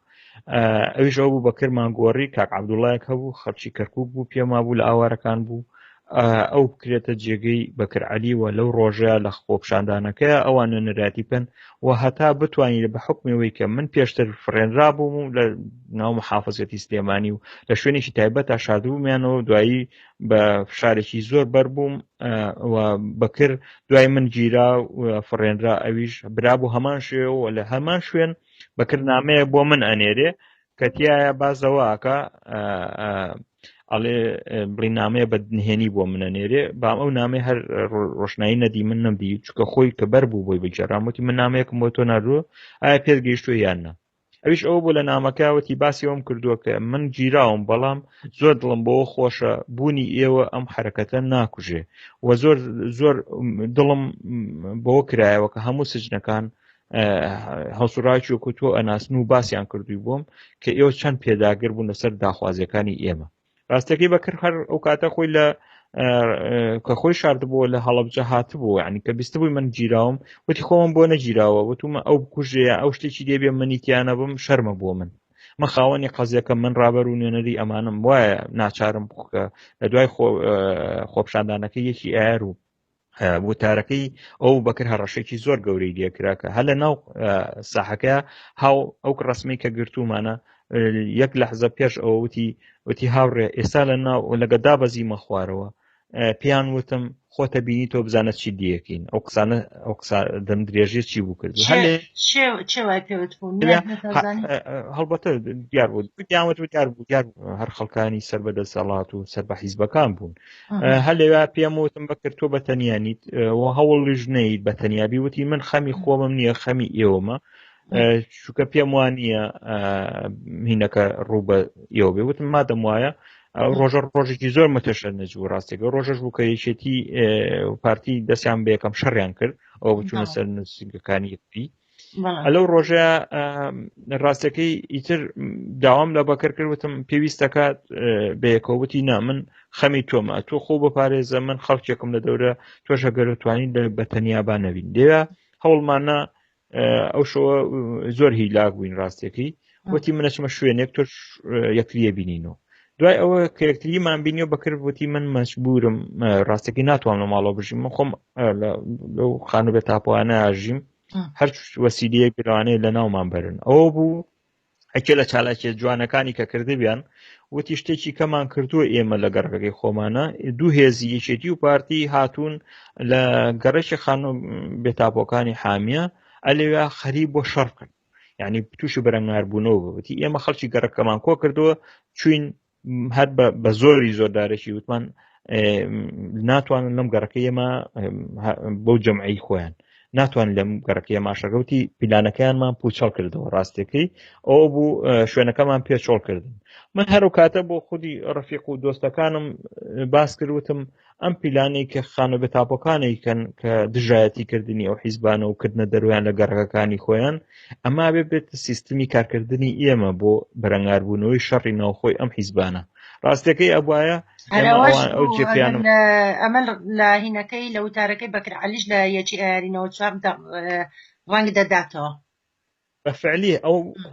ئەویش ئەو بوو بەکرمان گۆڕی کاک عەبدوڵایەک هەبوو خەڵکی کەرکووک بوو پێما بوو لە ئاوارەکان بوو ئەو بکرێتە جێگەی بەکر عەلی و لەو ڕۆژەیە لە خۆپشاندانەکەیە ئەوان نوێنەراتی بن و هەتا بتوانین بە حکمەوەی کە من پێشتر فڕێنرا بووم لە ناو محافزەتی سلێمانی و لە شوێنێکی تایبەت شاردبوومیانەوە دوایی بە فشارێکی زۆر بەربووم و بەکر دوای من گیرا و فڕێنرا ئەویش برابوو هەمان شوێ و لە هەمان شوێن بەکر نامەیە بۆ من ئەنێرێ کە تایە بازەواکە ئەڵێ بڵی نامەیە بەدنهێنی بۆ منە نێرێ بام ئەو نامەی هەر ڕۆشنایی نەدی من نەمدی چکە خۆی کە بەر بوو بۆی بجێڕامەتی من نامەیەکم بۆ تۆ ناردووە ئایا پێت گەیشتووە یان نە ئەویش ئەوە بۆ لە نامەکەوەتی باسی ئەوم کردووە کە من گیراوم بەڵام زۆر دڵم بۆ خۆشە بوونی ئێوە ئەم حرەکەتە ناکوژێ و زۆر دڵم بۆ کرایەوە کە هەموو سجنەکان هەڵسوڕاکی وەکو تۆ ئەناسن و باسییان کردووی بۆم کە ئێوە چەند پێداگر بوون لەسەر داخوازیەکانی ئێمە ڕاستەکەی بەکرد هەر ئەو کاتە خۆی لە کە خۆی شاردبووە لە هەڵەبجە هاتبوو ینی کە بیستە بووی من گیراوم وتی خۆم بۆ نەگیراوە وتومە ئەو بکوژەیە ئەو شتێکی دێبێ منیتیانە بم شەرمە بۆ من خاوەنی قەزیەکە من ڕابەر و نوێنەری ئەمانم وایە ناچارم بکە لە دوای خۆپشاندانەکە یەکی ئایر و وتارەکەی ئەو بەکر هەڕەشێکی زۆر گەورەی دیەکراکە هەر لە ناو ساحەکە ئەو ڕسمی کە گرتومانە یەک لەحزە پێش ئەوە وتی هاوڕێ ئێستا لە ناو لەگە دابەزیمە خوارەوە پێیان وتم خۆتە بینی تۆ بزانە چی دیەکەین ئەو قسانە ئەو قسە دەم درێژی چی بوو کرد چێوای پێوت بوو هەڵبەتە دیار بوو دیامەت دیار بوو هەر خەڵکانی سەر بە دەسەڵات و سەر بە حیزبەکان بوون هەر لێوا پێم وتم بەکرد تۆ بە تەنیانیت هەوڵیش نەیت بە تەنیابی وتی من خەمی خۆمم نییە خەمی ئێوەمە چووکە پێم وانە هینەکە ڕوو بە ئێوە بێ وتم مادەم وایە ڕۆژێکی زۆر متەشە نەجوو ڕاستێکە ڕۆژەش بوو کە یەکێتی پارتی دەستیان بە یەکەم شەڕیان کرد ئەو بچوونە سەر نووسنگەکانی یەکتی ئەلەو ڕۆژە ڕاستەکەی ئیتر داوام لە بەکر کردوتم پێویستەکات بەیەکەوتی نا من خەمی تۆمە تۆ خۆ بپارێزە من خەڵکێکم لە دەورە تۆشە گەرەتوانی بە تەنیابان نەبین دەیە هەوڵمانە ئەو شەوە زۆر هیلاک بووین ڕاستێکی وتی منەچمە شوێنێک تۆش یەکلیە بینینەوە دوای ئەوە کە یەکتریمان بینیەوە بەکرد وتی من مەجبورم ڕاستێکی ناتوانم لە ماڵەوە بژیم من خۆم لەو خانوبێت تاپوانە ئاژیم هەر وەسیلەیەک گرانەیە لە ناومان بەرن ئەوە بوو ئەکێ لە چالاکیە جوانەکانی کە کردبیان وتی شتێکی کەمان کردووە ئێمە لە گەڕەکەی خۆمانە دوو هێزی یەکێتی و پارتی هاتوون لە گەڕێکی خانوو بێتاپۆکانی حامیە ئەلێوە خەریب بۆ شەڕ کرد یعنی تووشی بەرەنگاربوونەوە وتی ئێمە خەڵکی گەڕەکەمان کۆ کردووە چوین هەر بە زۆری زۆردارێکی وتمان ناتوانن لەم گەڕەکە ئێمە بەو جەمعی خۆیان ناتوان لەم گەڕەکەی ماشەکەوتی پیلانەکەیانمان پوچەڵ کردەوە ڕاستەکەی ئەو بوو شوێنەکەمان پێچۆڵ کردن من هەرو کاتە بۆ خودی ڕەفیق و دۆستەکانم باس کردوتم ئەم پیلانەی کە خانە بەتاپۆکانێکن کە دژایەتی کردنی ئەو حیزبانە و کردنە دەرویان لە گەڕەکەکانی خۆیان ئەما بێت سیستمی کارکردنی ئێمە بۆ بەرەنگاربوونەوەی شەڕی ناوخۆی ئەم حیزبانە ڕاستەکەی ئەبواە ئەمە لە هینەکەی لە وتارەکەی بەکرعەلیش لە یەکی ئارینەوە چوار ڕەنگ دەداتەوە بەفعلی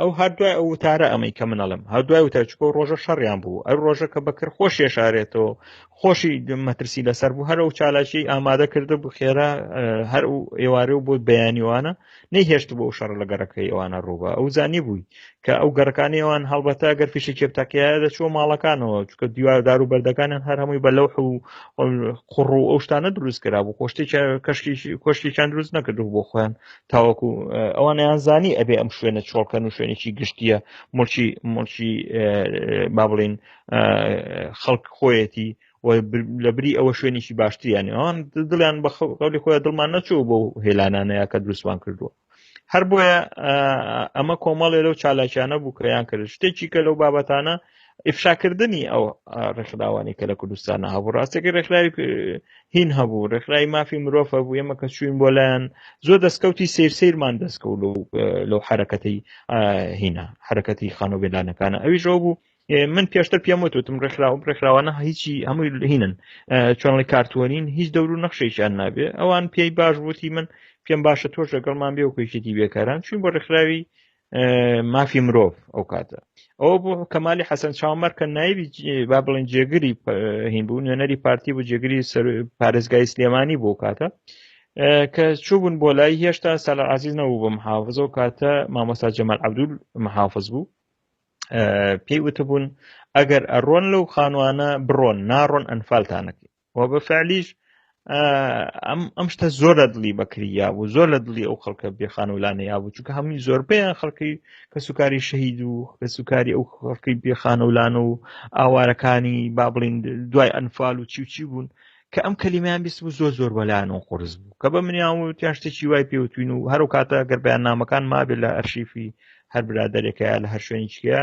ئەو هەردوای ئەو وتارە ئەمەی کە منەڵم هەردوای وتارچکۆ ڕۆژە شەڕیان بوو ئەو ڕۆژە کە بەکر خۆشی شارێتەوە خۆشی مەترسی لەسەر بوو هەر ئەو چالاکی ئامادە کرده بوو خێرا هەر ئێوارە بۆ بەیانیوانە نەیهێشت بۆ شەڕ لە گەڕەکەی ئەوانە ڕووبە ئەو زانی بووی کە ئەو گەڕەکانی ئەوان هەڵبەتە گەر فیشی کێپتاکیایە دەچوە ماڵەکانەوە چکە دیواردار و بەردەکانیان هەر هەمووی بە لەوح و قوڕ و ئەو شتانە دروست کرا بوو کۆشتێکیان دروست نەکردو بۆ خۆیان تاوەکو ئەوانیان زانی ئەبێ ئەم شوێنە چۆڵکەن و شوێنێکی گشتیە مڵکی با بڵین خەڵک خۆیەتی لە بری ئەوە شوێنێکی باشتریانی ئەوان دڵیان بە قەولی خۆیان دڵمان نەچوو بۆ هێلانانەیە کە دروستوان کردووە هەر بۆیە ئەمە کۆمەڵێ لەو چالاکیانە بوو کەیان کرد شتێکی کە لەو بابەتانە ئفشاکردنی ئەو ڕێکخراوانی کە لە کوردستانە هەبوو ڕاستێکی ڕێکخراوی هین هەبوو ڕێکخراوی مافی مرۆڤ هەبوو ئێمە کە چوین بۆ لایەن زۆر دەستکەوتی سیرمان دەستکەوت لەو حرەکەتی هینە حرەکەتی خانۆبێلانەکانە ئەویش ئەو بوو من پێشتر پێم وتم ڕێکخراوانە هیچی هەمووی هینن چۆنڵی کارتوەنین هیچ دەور و نەخشەیشان نابێ ئەوان پێی باش بوتی من پێم باشە تۆش لەگەڵمان بێ و کوێشێتی بێکاران چوین بۆ ڕێکخراوی مافی مرۆڤ ئەو کاتە ئەوە بۆ کەمالی حەسەن چاومەر کە نایبی با بڵێن جێگری هین بوو نوێنەری پارتی بۆ جێگری پارێزگای سلێمانی بۆ کاتە کە چوبوون بۆ لای هێشتا سەلار عەزیز نەبوو بە محافظە و کاتە مامۆستا جەمال عەبدول محافظ بوو پێی وتبوون ئەگەر ئەڕۆن لەو خانوانە بڕۆن ناڕۆن ئەنفالتانەکەی و بەفعلیش ئەم شتە زۆر لە دڵی بەکریا بوو زۆر لە دڵی ئەو خەڵکە بێخانەولانەیە بوو چونکە هەمووی زۆربەیان خەڵکی کە سوکاری شەهید و کە سوکاری ئەو خەڵکی بێخانەولانە و ئاوارەکانی با بڵین دوای ئەنفال و چی بوون کە ئەم کەلیمەیان بیست بوو زۆر بەلایەنەوە قورس بوو کە بە منیان و تیان شتێکی وای پێوتوین و هەرو کاتە گەر بەیاننامەکان مابێت لە ئەرشیفی هەر برادەرێکە لە هەر شوێنێکیە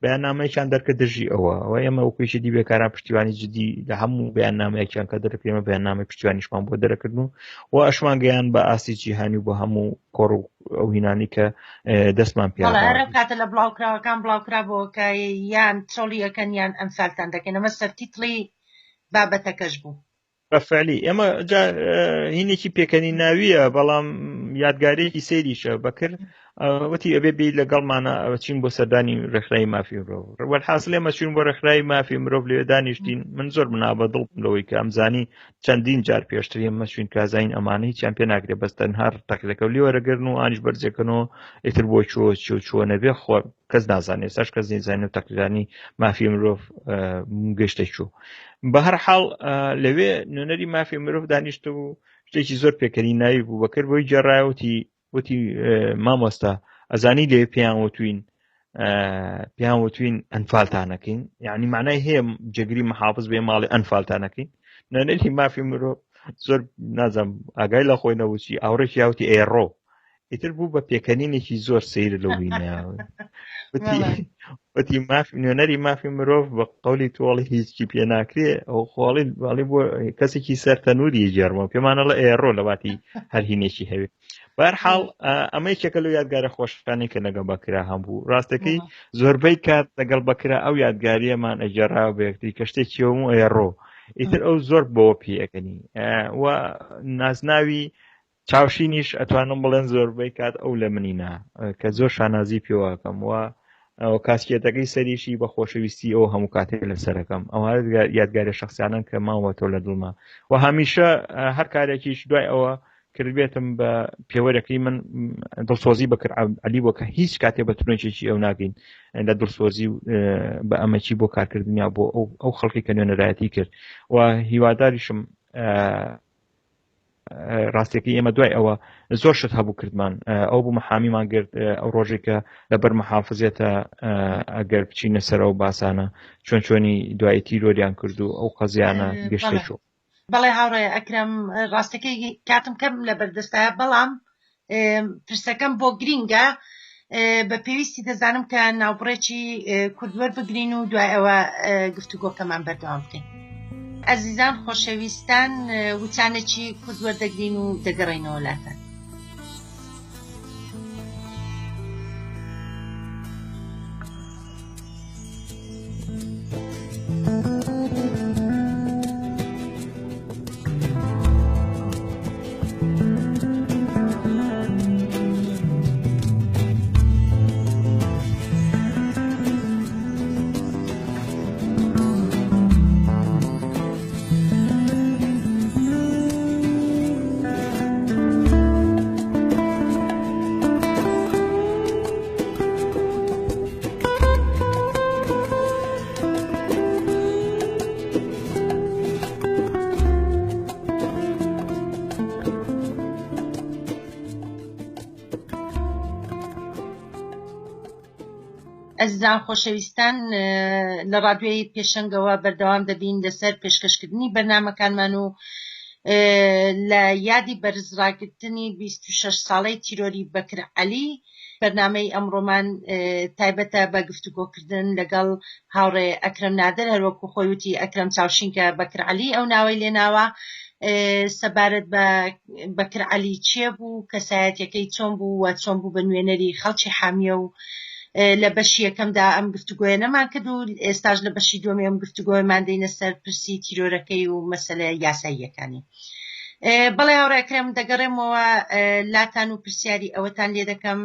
بەیاننامەیەکیان دەرکە دژی ئەوە ئێمە ئەو کوێشێتی بێکاران پشتیوانی جدی لە هەموو بەیاننامەیەکیان کە دەرەکەمە بەیاننامەی پشتیوانیشمان بۆ دەرەکردن و ئەشمان گەیان بە ئاسی جیهانی بۆ هەموو کۆڕ و ئەو هینانی کە دەستمان پێ کاتە لە بڵاوکراوەکان بڵاوکرا بۆ کە یان چۆڵی یەکەن یان ئەمسالتان دەکەن ئەمە سەرتیتڵی بابەتەکەش بوو بەفعلی ئێمە هینێکی پێکەنی ناویە بەڵام یادگارێکی سەیریشە بەکرد وتی ئەبێ بێ لەگەڵمانە ئەوە چین بۆ سەردانی ڕێکخراوی مافی مرۆڤ وەرحاصل ئێمە چوین بۆ ڕێکخراوی مافی مرۆڤ لێ دانیشتین من زۆر منابەدڵ لەوەی کە ئەمزانی چەندین جار پێشتر ئێمە چوین کازاین ئەمانە هیچیان پێ ناکرێت بەس تەنها تەقلەکە لێ وەرەگرن و ئانیش بەرجێکەنەوە ئیتر بۆ چوە نەبێ خۆ کەس نازانێت ساش کەس نزانێت و تەقلیدانی مافی مرۆڤ گەشتە چوو بە هەر حاڵ لەوێ نوێنەری مافی مرۆڤ دانیشتە و شتێکی زۆر پێکەنی ناوی بوو بەکرد بۆی جێڕایەوتی وتی مامۆستا ئەزانی لێ پێیان وتوین ئەنفالتانەکەین یعنی معنای هەیە جێگری محافظ بێ ماڵی ئەنفالتانەکەین نوێنەری مافی مرۆڤ زۆر نازانم ئاگای لە خۆی نەوچی ئاوڕێکی یاوتی ئێڕۆ ئیتر بوو بە پێکەنینێکی زۆر سەیر لەو بینیاوە وتی نوێنەری مافی مرۆڤ بە قەولی تۆڵی هیچی پێ ناکرێ ئەو خۆڵی بۆ کەسێکی سەرتەنووری جێڕمەوە پێمانە لە ئێڕۆ لەواتی هەر هینێکی هەوێ بەرحاڵ ئەمە یەکێکە لەو یادگارە خۆشەکانی کە لەگەڵ بەکرا هەمبوو ڕاستەکەی زۆربەی کات لەگەڵ بەکرا ئەو یادگاریەمان ئەجێڕاوە بە یەکتری کە شتێکی هەموو ئێڕۆ ئیتر ئەو زۆر بەوە پێەکەنی و نازناوی چاوشینیش ئەتوانم بڵێن زۆربەی کات ئەو لە منینا کە زۆر شانازی پێوەکەم و کاسکێتەکەی سەریشی بە خۆشەویستی ئەو هەموو کاتێک لەسەرەکەم ئەوە یادگاری شخصیانن کە ماوەتۆ لە دڵما و هەمیشە هەر کارێکیش دوای ئەوە کردبێتم بە پێوەرەکەی من دڵسۆزی بەکرد عەلی بۆ کە هیچ کاتێ بە تونێکێکی ئەو ناگەین لە دڵسۆزی بە ئەمەچی بۆ کارکردنیا بۆ ئەو خەڵکی کە نوێنەرایەتی کرد و هیواداریشم ڕاستیەکەی ئێمە دوای ئەوە زۆر شت هەبوو کردمان ئەو بوو محامیمان گرت ئەو ڕۆژێکە لەبەر محافزێتە ئەگەر بچینە سەر ئەو باسانە چۆنی دوای تیرۆریان کرد و ئەو قەزیانە گەشتە چوو بەڵێ هاوڕێ ئەکرەم ڕاستەکەی کاتم کەم لە بەردەستایە بەڵام پرسەکەم بۆ گرینگە بە پێویستی دەزانم کە ناوبڕێکی کوردوەر بگرین و دوای ئەوە گفتوگۆکەمان بەردەوام بکەین ئەزیزان خۆشەویستان وتانێکی کوردوەر دەگرین و دەگەڕێنەوە لاتان ئەزیزان خۆشەویستان لە ڕادیۆی پێشەنگەوە بەردەوام دەبین لەسەر پێشکەشکردنی بەرنامەکانمان و لە یادی بەرزڕاگرتنی 26 ساڵەی تیرۆری بەکر عەلی بەرنامەی ئەمڕۆمان تایبەتە بە گفتوگۆکردن لەگەڵ هاوڕێ ئەکرەم نادر هەروەکو خۆی وتی ئەکرەم چاوشینکە بەکر عەلی ئەو ناوەی لێناوە سەبارەت بە بەکر عەلی چێ بوو کەسایەتیەکەی چۆن بوو و چۆن بوو بە نوێنەری خەڵکی حامیە و لە بەشی یەکەمدا ئەم گفتوگۆیە نەمان کرد و ئێستاش لە بەشی دووەمی ئەم گفتوگۆیەمان دێنە سەر پرسی تیرۆرەکەی و مەسەلە یاساییەکانی بەڵێ هاوڕێکرێم دەگەڕێمەوە لاتان و پرسیاری ئەوەتان لێ دەکەم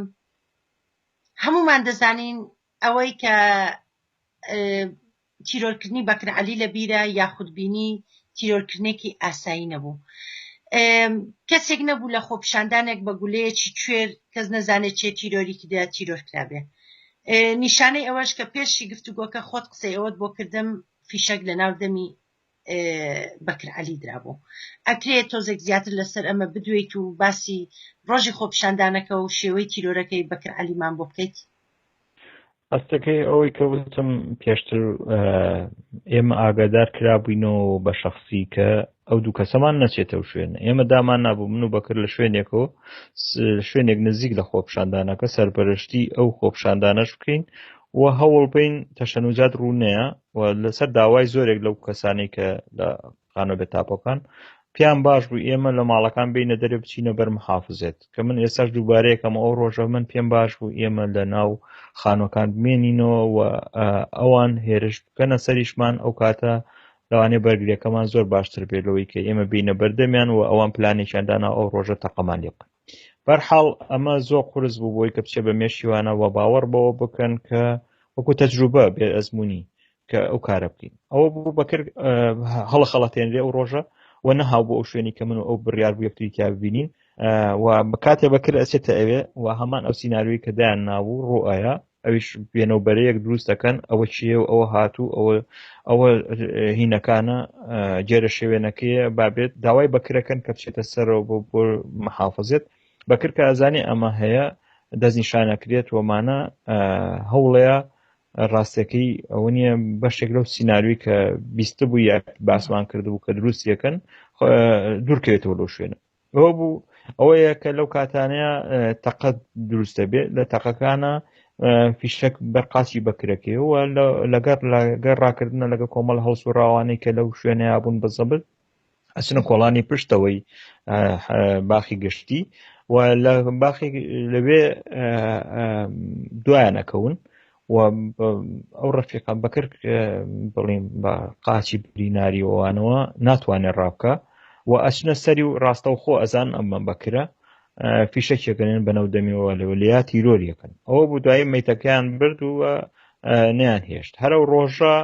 هەمومان دەزانین ئەوەی کە تیرۆرکردنی بەکر عەلی لە بیرە یاخودبینی تیرۆرکردنێکی ئاسایی نەبوو کەسێک نەبوو لە خۆپیشاندانێک بە گولەیەکی کوێر کەس نەزانێت چێ تیرۆری کدا تیرۆر کرابێ نیشانەی ئەوەش کە پێشی گفتوگۆکە خۆت قسەی ئەوەت بۆ کردم فیشەک لە ناو دەمی بەکر عەلی درابوو ئەکرێت تۆزێک زیاتر لەسەر ئەمە بدوێت و باسی ڕۆژی خۆپیشاندانەکە و شێوەی تیرۆرەکەی بەکر عەلیمان بۆ بکەیت ئەستەکەی ئەوەی کە وتم پێشتر ئێمە ئاگادار کرابووینەوە بە شخصی کە ئەو دوو کەسەمان نەچێتەوە شوێن ئێمە دامان نابوو من و بەکر لە شوێنێکەوە شوێنێک نزیک لە خۆپیشاندانەکە سەرپەرشتی ئەو خۆپیشاندانەش بکەین و هەوڵ بین تەشەنوجات ڕوونەیە و لەسەر داوای زۆرێک لەو کەسانی کە لە خانۆ بێتاپۆکان پیان باش بوو ئێمە لە ماڵەکان بینە دەرێ بچینە بەر محافزێت کە من ئێستاش دووبارەیەکەم ئەو ڕۆژە من پێم باش بوو ئێمە لە ناو خانۆکان بمێنینەوە و ئەوان هێرش بکەنە سەریشمان ئەو کاتە لەوانەیە بەرگریەکەمان زۆر باشتر بێت لەوەی کە ئێمە بینە بەردەمیان و ئەوان پلانێکیاندانا ئەو ڕۆژە تەقەمان لێ بکەن بەرحاڵ ئەمە زۆر قورس بوو بۆی کە بچێ بە مێشیوانە و باوەڕ بەوە بکەن کە وەکو تەجروبە بێ ئەزمموی کە ئەو کارە بکەین ئەوە بوو بەکرد هەڵە خەڵەتێنرێ ئەو ڕۆژە و نەهاو بۆ ئەو شوێنی کە من و ئەو بڕیار بوو یەکتری تا ببینین و کاتێ بەکرد ئەچێتە ئەوێ و هەمان ئەو سینناروی کە دایان نابوو ڕۆئایە ئەویش بێنەوبەرەیەک دروست دەکەن ئەوە چیە و ئەوە هاتوو ئەوە هینەکانە جێرە شێوێنەکەیە بابێت داوای بەکرەکەن کە بچێتە سەرەوە بۆ محافظێت بەکرد کە ئەزانی ئەمە هەیە دەستنیشانەکرێت وەمانە هەوڵەیە ڕاستەکەی ئەوە نیە بەشێک لەو سینناروی کە بیستە بوو یا باسمان کردبوو کە دروستیەکەن دوورکەوێتەوە لەو شوێنە ئەوە بوو ئەوەیە کە لەو کاتانەیە تەقەت دروستە بێت لە تەقەکانە فیشک بەرقاچی بەکرەکەیەوە لەگەر ڕاکردنە لەگە کۆمەڵ هەڵسوڕاوانەی کە لەو شوێنەیە بوون بەزەبت ئەچنە کۆڵانی پشتەوەی باخی گشتی و لە باخی لەوێ دوایانەکەون و ئەو ڕەفیقان بەکرد بڵێم بە قاچی بریناری ئەوانەوە ناتوانێت ڕابکە و ئەچنە سەری و ڕاستەوخۆ ئەزان ئەمە بەکرە فیشەکێکەنێن بەنەودەمیەوە لەوەلیا تیرۆریەکەن ئەوە بوو دوایی مەیتەکەیان برد و نەیان هێشت هەرە ڕۆژە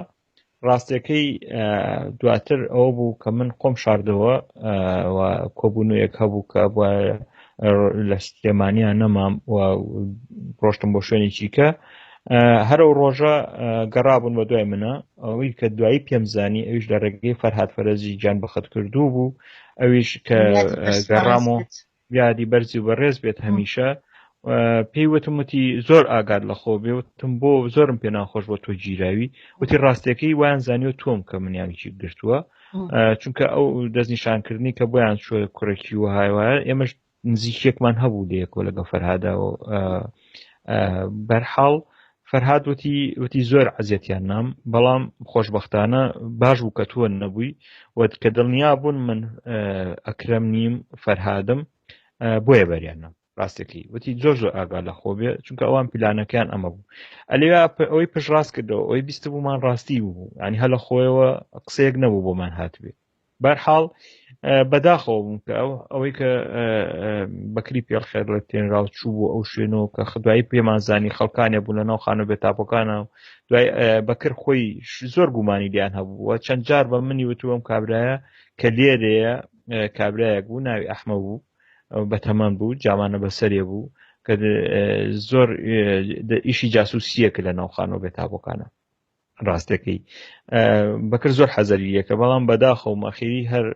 ڕاستیەکەی دواتر ئەوە بوو کە من خۆم شاردەوە و کۆبوونەیەک هەبوو کە لە سلێمانیان نەمام و ڕۆشتم بۆ شوێنێکی کە هەرە ڕۆژە گەڕابوون بە دوای منە ئەوەی کە دوایی پێمزانی ئەویش لە ڕێگەی فەرهاد فەرەزی گیان بەخەت کردوو بوو ئەویش کە گەڕامەوە یادی بەرزی و بەڕێز بێت هەمیشە پێی وتموتی زۆر ئاگاد لە خۆ بێ وتم بۆ زۆرم پێ ناخۆش بۆ تۆ گیراوی وتی ڕاستیەکەی وایان زانیوە تۆم کە منیانکی گرتووە چونکە ئەو دەستنیشانکردنی کە بۆیان شوێ کوڕێکی وهایوایە ئێمەش نزیکێکمان هەبوو لەیەکۆ لەگە فەرهادا و بەرحاڵ فەرهاد وتی زۆر عەزیەتیان نام بەڵام خۆشبەختانە باش بوو کە تۆ نەبووی و کە دڵنیا بوون من ئەکرەم نیم فەرهادم بۆیە بەریانە ڕاستەکەی وتی زۆر ئاگا لە خۆ بێ چونکە ئەوان پلانەکەیان ئەمە بوو ئەلێ ئەوەی پشڕاست کردەوە ئەوەی بیستە بوومان ڕاستی بوو ینی هەلە خۆیەوە قسەیەک نەبوو بۆمان هاتبێ بەرحاڵ بەداخەوە بووم کە ئەوەی کە بەکری پێڵخێر لە تێنراو چوو بوو ئەو شوێنەوە کە خدایی پێمانزانی خەڵکانێ بوو لە ناو خانە بێتاپۆکانە دوای بەکر خۆی زۆر گومانی لیان هەبوو و چەند جار بە منی وتووەم کابرایە کە لێرەیە کابرایەک بوو ناوی ئەحمە بوو بەتەمەن بوو جامانە بەسەرێ بوو کە زۆر ئیشی جاسوسیەکە لە ناوخانەوە بێتاپۆکانە ڕاستەکەی بەکرد زۆر حەزەریەکە بەڵام بەداخەوم ئەخیری هەر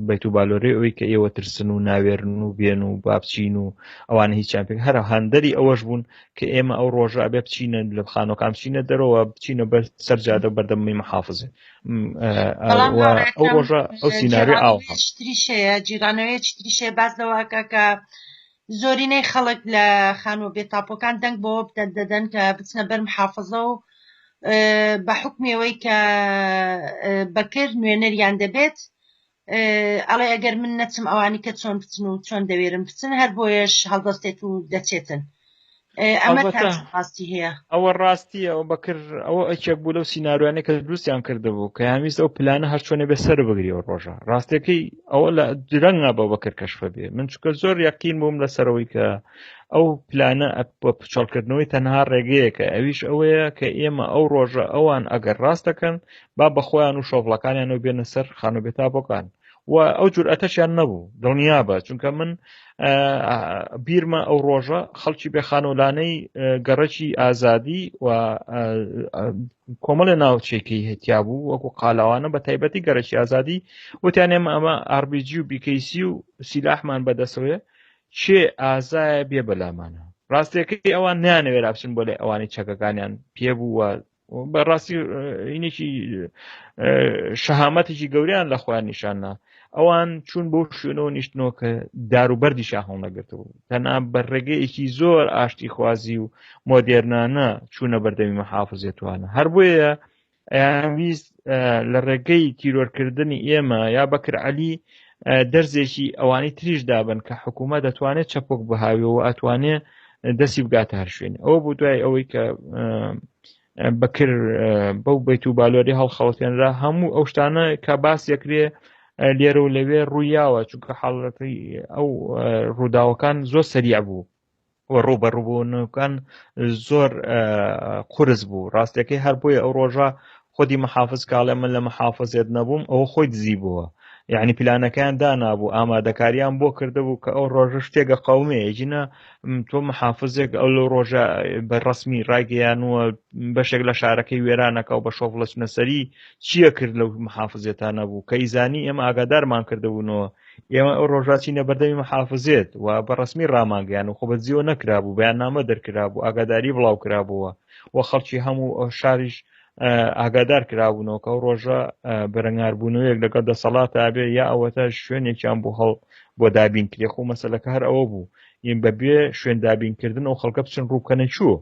بەیت و بالۆرێ ئەوەی کە ئێوە ترسن و ناوێرن و بێن و بابچین و ئەوانە هیچیان پێ هەر هەندەری ئەوەش بوون کە ئێمە ئەو ڕۆژە ئەبێ بچینە لە خانۆکان بچینە دەرەوە بچینە بەر سەرجادە بەردەمی محافظێ ئەو ڕۆژە ئەو سینناریۆ ئاوتریشەیە جیرانەوەی چتریشێ باز لەوەکە کە زۆرینەی خەڵک لە خانۆ بێتاپۆکان دەنگ بۆ دەدەن کە بچنە بەر محافظە و بە حکمەوەی کە بەکرد نوێنەریان دەبێت ئەڵێ ئەگەر من نەچم ئەوانی کە چۆن بچن و چۆن دەوێرم بچن هەر بۆیەش هەڵدەستێت و دەچێتن ئەمە ڕاستی هەیە ئەوە ڕاستیە ئەو بەکرد ئەوە ئەکێک بوو لەو سینناروانەی کە دروستیان کردبوو کە هەمیست ئەو پلانە هەر چۆنێ بەسەر بگریەوە ڕۆژە ڕاستیەکەی ئەوە لە درەنگا بە بەکرد کەشفە بێ من چونکە زۆر یەقین بووم لەسەرەوەی کە ئەو پلانە بە پچۆڵکردنەوەی تەنها ڕێگەیەکە ئەویش ئەوەیە کە ئێمە ئەو ڕۆژە ئەوان ئەگەر ڕاست دەکەن با بەخۆیان و شۆڤڵەکانیانەوە بێنە سەر خانوبێتاپۆکان و ئەو جورئەتەشیان نەبوو دڵنیا بە چونکە من بیرمە ئەو ڕۆژە خەڵکی بێخانۆلانەی گەڕەکی ئازادی و کۆمەڵە ناوچێکی هەتیا بوو وەکو قالاوانە بە تایبەتی گەڕەکی ئازادی وتیان ئەمە RPG و بیکەیسی و سیلاحمان بەدەسەوەیە چێ ئازایە بێ بەلامانە ڕاستیەکەی ئەوان نیانەوێت بچن بۆ لێ ئەوانی چەکەکانیان پێبوو بەڕاستی اینێکی شەهامەتێکی گەوریان لە خۆیان نیشاننا ئەوان چوون بۆ شوێنەوە نیشتنەوە کە داروبەردی شاهڵ نەگرتەوە تەنها بەڕێگەیەکی زۆر ئاشتی خوازی و مۆدێرنانە چوونە بەردەمی محافظێتوانە هەر بۆیە ئەیانویست لە ڕێگەی تیرۆرکردنی ئێمە یا بەکر عەلی دەرزێکی ئەوانی تریش دابن کە حکوومەت دەتوانێت چەپۆک بهاویەوە ئەتوانێت دەستی بگاتە هەر شوێنی ئەوە بوو دوای ئەوەی کە بەکر بەو بەیت و بالۆری هەڵخەڵەتێنرا هەموو ئەو شتانە کە باسیەکرێ لێرە و لەوێ ڕوویاوە چونکە حاڵەتی ئەو ڕووداوەکان زۆر سەریع بوو و ڕوبەڕووبوونەکان زۆر قورس بوو ڕاستەکەی هەر بۆیە ئەو ڕۆژە خۆی محافظ کاڵێ من لە محافظێت نەبووم ئەوە خۆی دزی بووە یعنی پلانەکان دانابوو ئامادەکاریان بۆ کردهبوو کە ئەو ڕۆژە شتێکە قەومەیەژینە تۆ محافزێک ئەو لە ڕۆژە بەڕسمی ڕایگەیانوە بەشێک لە شارەکەی وێرانەکە و بە شۆف لە سنەسەری چییە کرد لەو محافزێتان نەبوو کە ئیزانی ئێمە ئاگادارمان کردهبوونەوە ئێمە ئەو ڕۆژاتی نەبەردەمی محافزێت و بەڕسمی ڕامانگەیان و خۆ بەجیەوە نەکرابوو بەیاننامە دەرکرابوو ئاگاداری بڵاو کرابووە و خەڵکی هەموو شاریش ئاگادار کرابوونەوە کە ئەو ڕۆژە بەرەنگاربوونەوەیەک لەگەڵ دەسەڵاتە بێ یا ئەوەتە شوێنێکیان بۆ هەڵ بۆ دابین کرێ خۆ مەسەلەکە هەر ئەوە بوو ئین بەبێ شوێن دابینکردن ئەو خەڵکە بچن ڕووکەنە چووە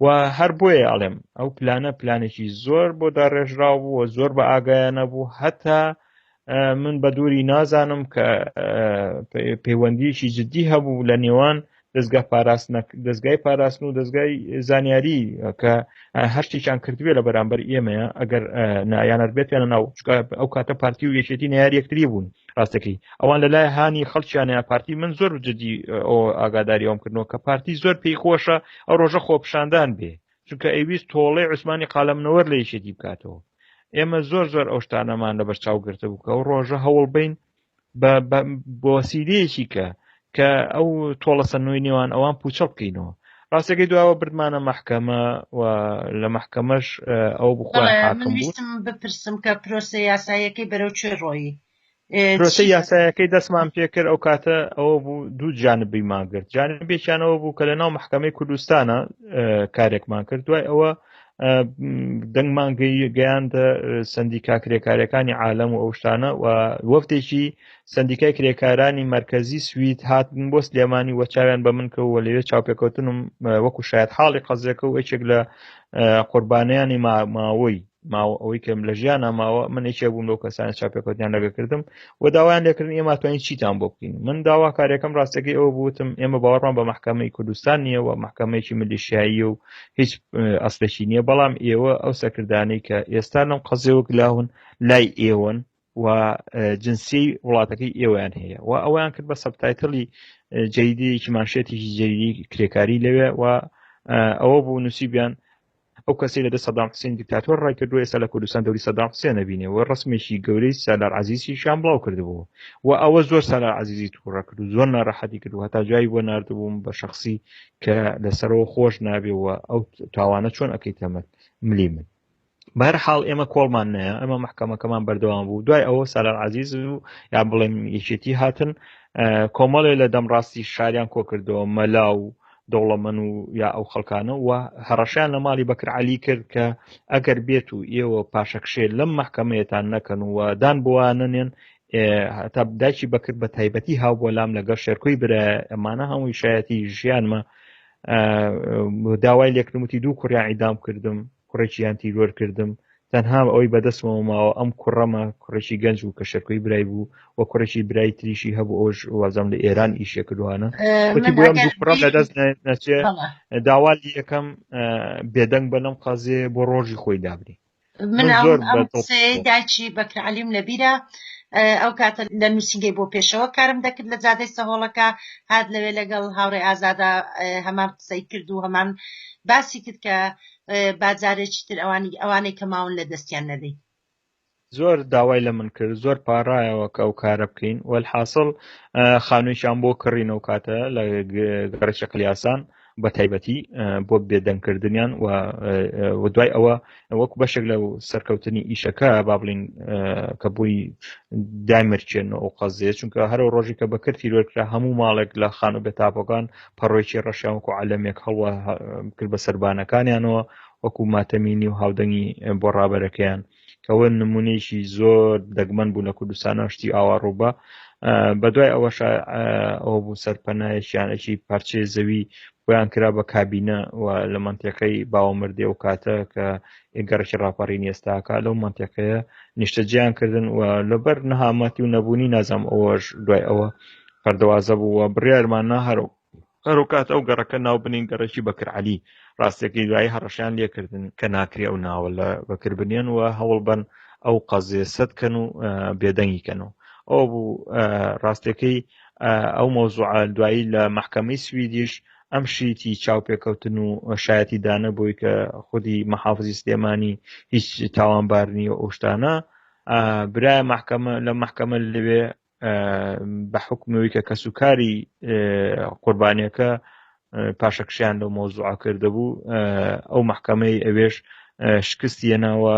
و هەر بۆیە ئەڵێم ئەو پلانە پلانێکی زۆر بۆ داڕێژراو بوو و زۆر بە ئاگایانە بوو هەتا من بە دووری نازانم کە پەیوەندیەکی جددی هەبوو لە نێوان دەستگای پاراستن و دەستگای زانیاری کە هەر شتێکیان کردوێ لە بەرامبەر ئێمەیە ئەگەر نایانەر بێتیانە ناو ئەو کاتە پارتی و یەکێتی نەیاری یەکتری بوون ڕاستەکەی ئەوان لەلای هانی خەڵکیانەیە پارتی من زۆر جددی ئەو ئاگاداری ئەوم کردنەوە کە پارتی زۆر پێی خۆشە ئەو ڕۆژە خۆپشاندان بێ چونکە ئەویست تۆڵەی عوسمانی قالەمنەوەر لە یەکێتی بکاتەوە ئێمە زۆر ئەو شتانەمان لە بەرچاو گرتە بوو کە ئەو ڕۆژە هەوڵ بین بۆ وەسیلەیەکی کە ئەو تۆڵە سەرنووی نێوان ئەوان پوچە بکەینەوە ڕاستەکەی دواوە بردمانە محکەمە و لە محکەمەش ئەو بخوای حاکم بوو بپرسم کە پرۆسە یاسایەکەی بەرەو چێ ڕۆیی پرۆسە یاسایەکەی دەستمان پێکرد ئەو کاتە ئەوە بوو دوو جانبی ماگرت جانبێکیانەوە بوو کە لە ناو محکەمەی کوردستانە کارێکمان کرد دوای ئەوە دەنگمان گەیاندە سندیکا کرێکارەکانی عالەم و ئەو شتانە و وەفتێکی سندیکای کرێکارانی مرکزی سوید هاتن بۆ سلێمانی وە چاویان بە من کەوە لەوێ چاوپێکەوتنم وەکو شاید حاڵی قەزەکە و یەکێک لە قوربانیانی ماوەی ئەوەی کەم لە ژیانە ماوە من یەکێ بووم لەو کەسانە چاپێکەوتیان لەگەکردم و داوایان لێکردن ئێمە توانین چیتان بۆ بکەین من داوا کارێکم ڕاستەکەی ئەوە بوتم ئێمە باوەڕمان بە محکەمەی کوردستان نییە و محکەمەیەکی ملیشیایی و هیچ ئەسلێکی نییە بەڵام ئێوە ئەو سەکردانەی کە ئێستا لەم قەزێوە گلاون لای ئێوەن و جنسی وڵاتەکەی ئێوەیان هەیە و ئەویان کرد بە سەبتایتڵی جەیدەیەکی مانشێتێکی جەیدی کرێکاری لەوێ و ئەوە بوو نووسیبیان ئەو کەسی لەدە سەدام حوسێن دیکتاتۆر ڕایکردووە ئێستا لە کوردستان دەوری سەدام حوسێن نەبینێ و ڕسمێکی گەورەی سالار عەزیزی شان بڵاو کردبوو و ئەوە زۆر سالار عەزیزی تووڕە کرد و زۆر ناڕەحەتی کرد و هەتا جایی بۆ ناردبووم بە شەخصی کە لەسەرەوە خۆش نابێەوە ئەو تاوانە چۆن ئەەکەیتەمە ملی من بەهەرحاڵ ئێمە کۆڵمان نەیە ئەمە محکەمەکەمان بەردەوام بوو دوای ئەوە سالار عەزیز و یا بڵێم یەکێتی هاتن کۆمەڵێ لە دەمڕاستی شاریان کۆ کردەوە مەلا و دەوڵەمەن و یا ئەو خەڵکانە و هەڕەشیان لە ماڵی بەکر عەلی کرد کە ئەگەر بێت و ئێوە پاشەکشێ لەم محکەمەیەتان نەکەن و دان بواننێن تا دایکی بەکرد بە تایبەتی هاو بۆ لام لەگەڵ شێرکۆی برە ئەمانە هەمووی شایەتی ژیانمە داوای لێکردموتی دوو کوڕیان ئیدام کردم کوڕێکیان تیرۆر کردم تەنها ئەوەی بەدەستمەوە ماوە ئەم کوڕەمە کوڕێکی گەنج و کە شەرکۆی برای بوو و کوڕێکی برای تریشی هەبوو ئەوش وازەم لە ئێران ئیشێ کردوانە وتی بۆم دوو کوڕە لەدەست نەچێ داوالی یەکەم بێدەنگ بەنەم قەزێ بۆ ڕۆژی خۆی دابنی من ئەم دایکی بەکر عەلیم لەبیرە ئەو کاتە لە نووسینگەی بۆ پێشەوە کارم دەکرد لە جادەی سەهۆڵەکە هات لەوێ لەگەڵ هاوڕێ ئازادا هەمان قسەی کرد و هەمان باسی کرد کە بازارێکی تر ئەوانەی کە ماون لە دەستیان نەدەی زۆر داوای لە من کرد زۆر پاڕایەوە کە ئەو کارە بکەین وەلحاصڵ خانوویشان بۆ کڕینەوە کاتە لە گەڕەکی قلیاسان بە تایبەتی بۆ بێدەنگکردنیان و دوای ئەوە وەکو بەشێک لە سەرکەوتنی ئیشەکە با بڵین کە بووی دامرچێن ئەو قەزێ چونکە هەرو ڕۆژی کە بەکرد تیرۆرکرا هەموو ماڵێک لە خانوو بێتاپەکان پەڕۆیکی ڕەشیان وەکو عەلەمێک هەڵوە کرد بە سەربانەکانیانەوە وەکو ماتەمینی و هاودەنگی بۆ ڕابەرەکەیان کەوە نمونەیەکی زۆر دەگمەن بوو لە کوردستانە شتی ئاواڕووبە بەدوای ئەوەش ئەوە بوو سەرپەنایەکیانێکی پارچەی زەوی بۆیان کرا بە کابینە و لە منتیقەی باوەمردێ و کاتە کە گەڕێکی ڕاپەڕینی ئێستاکە لەو منتیقەیە نیشتەجیان کردن و لەبەر نەهامەتی و نەبوونی نازام ئەوەش دوای ئەوە پەردەوازە بوو و بڕیارماننا هەرو کات ئەو گەڕەکە ناو بنین گەڕێکی بەکر عەلی ڕاستێکی دوایی هەڕەشیان لێکردن کە ناکرێ ئەو ناوە لە بەکربنیان و هەوڵ بن ئەو قەزێ سەدکەن و بێدەنگیکەنەوە. ئەو بوو ڕاستەکەی ئەو مۆزوع دوایی لە محکەمەی سویدیش ئەم شیتی چاوپێکەوتن و شایەتی دانە بۆی کە خودی مەحافزی سلێمانی هیچ تاوانبار نییە ئەو شتانە برایە لە محکەمە لەوێ بە حکمەوەی کە کەسوکاری قوربانیەکە پاشەکشیان لەو مۆزوع کردهبوو ئەو محکەمەی ئەوێش شکستی هێناوە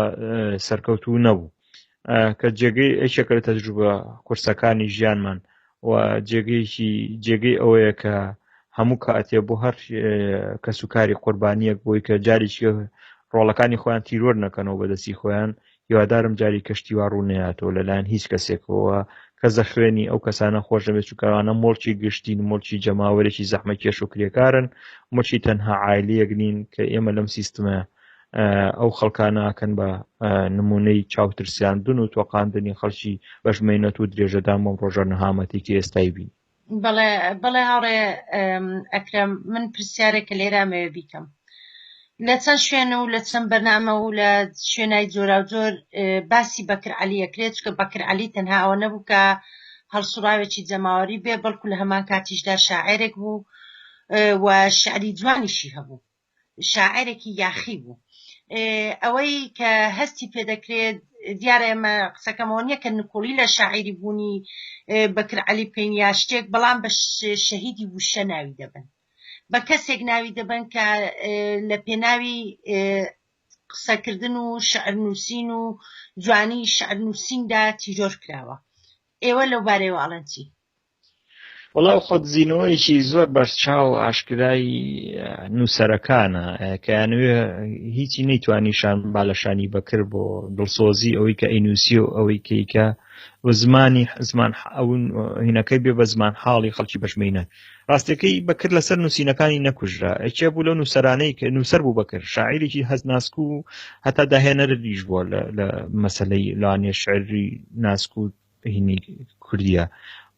سەرکەوتوو نەبوو کە جێگەی ئەیشەکە لە تەجروبە کورسەکانی ژیانمان و جێگەی ئەوەیە کە هەموو کاتێ بۆ هەر کەسوکاری قوربانیەک بۆی کە جارێکی ڕۆڵەکانی خۆیان تیرۆر نەکەنەوە بەدەستی خۆیان هیوادارم جاری کەشتیوار ڕوو نەهاتەوە لەلایەن هیچ کەسێکەوە کە زەخوێنی ئەو کەسانە خۆش دەبێت چووکەوانە مۆڵکی گشتین مۆڵکی جەماوەرێکی زەحمەتکێش و کرێکارن مۆڵکی تەنها عایلەیەک نین کە ئێمە لەم سیستمە ئەو خەڵکانەکەن بە نمونەی چاوترسیاندن و تۆقااندنی خەڵکی بەشمێنەت و درێژەدان بۆم ڕۆژە نەهامەتێکی ئێستای بین. بەڵێ هاوڕێ ئەکرەم من پرسیارێکە لێرامەوێ بیکەم لە چەند شوێنە و لە چەند بەرنامە و لە شوێنای جۆرا و جۆر باسی بەکر عەلی ئەکرێت کە بەکر عەلی تەنها ئەوە نەبوو کە هەڵسوراوێکی جەماوەری بێ بەڵکو لە هەمان کاتیشدا شاعیرێک بوو و شعری جوانیشی هەبوو شاعیرێکی یاخی بوو ئەوەی کە هەستی پێدەکرێت دیارە ئێمە قسەکەمەوە نییە کە نکۆڵی لە شاعیری بوونی بەکر عەلی بکەین یا شتێک بەڵام بە شەهیدی وشە ناوی دەبن بە کەسێک ناوی دەبن کە لە پێناوی قسەکردن و شعرنووسین و جوانی شعرنووسیندا تیرۆر کراوە ئێوە لەو بارەیەوە ئاڵەن چی؟ وەڵاو خۆت زیینەوەیکی زۆر بەرچاو ئاشکرای نووسەرەکانە کە یانوێ هیچی نەیتوانیشان بالەشانی بەکرد بۆ دڵسۆزی ئەوەی کە ئەینووسی و ئەوەی کەیکە زمانی زمان هینەکەی بێ بە زمان حاڵی خەڵکی بەشمێنە ڕاستەکەی بەکرد لەسەر نووسینەکانی نەکوژرا ئەکێ بوو لە نووسەرانەی کە نووسەر بوو بەکرد شاعیرێکی هەست و هەتا داهێنەرریش بووە لە مەسەلەی لانێ شعری ناسک و هینی کوردیە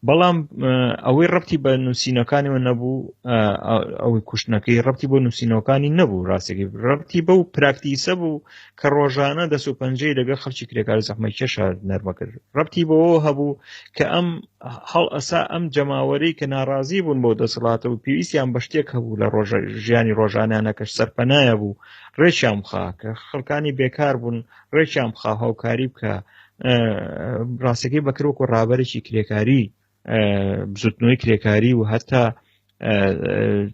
بەڵام ئەوەی ڕەبتی بە نووسینەکانیەوە نەبوو ئەوەی کوشتنەکەی ڕەبتی بۆ نووسینەکانی نەبوو ڕاستێکی ڕەبتی بەو پراکتیسە بوو کە ڕۆژانە دەست و پەنجەی لەگە خەڵکی کرێکار زەحمەتکێشە نەرمە کرد ڕەبتی بەوە هەبوو کە ئەم هەڵ ئەسا ئەم جەماوەرەی کە ناڕازی بوون بۆ دەسەڵاتە و پێویستیان بە شتێک هەبوو لە ژیانی ڕۆژانانەکەش سەرپەنایە بوو ڕێکیان بخا کە خەڵکانی بێکار بوون ڕێکیان بخا هاوکاری بکە ڕاستەکەی بەکرۆک و ڕابەرێکی کرێکاری بزوتنەوەی کرێکاری و هەتا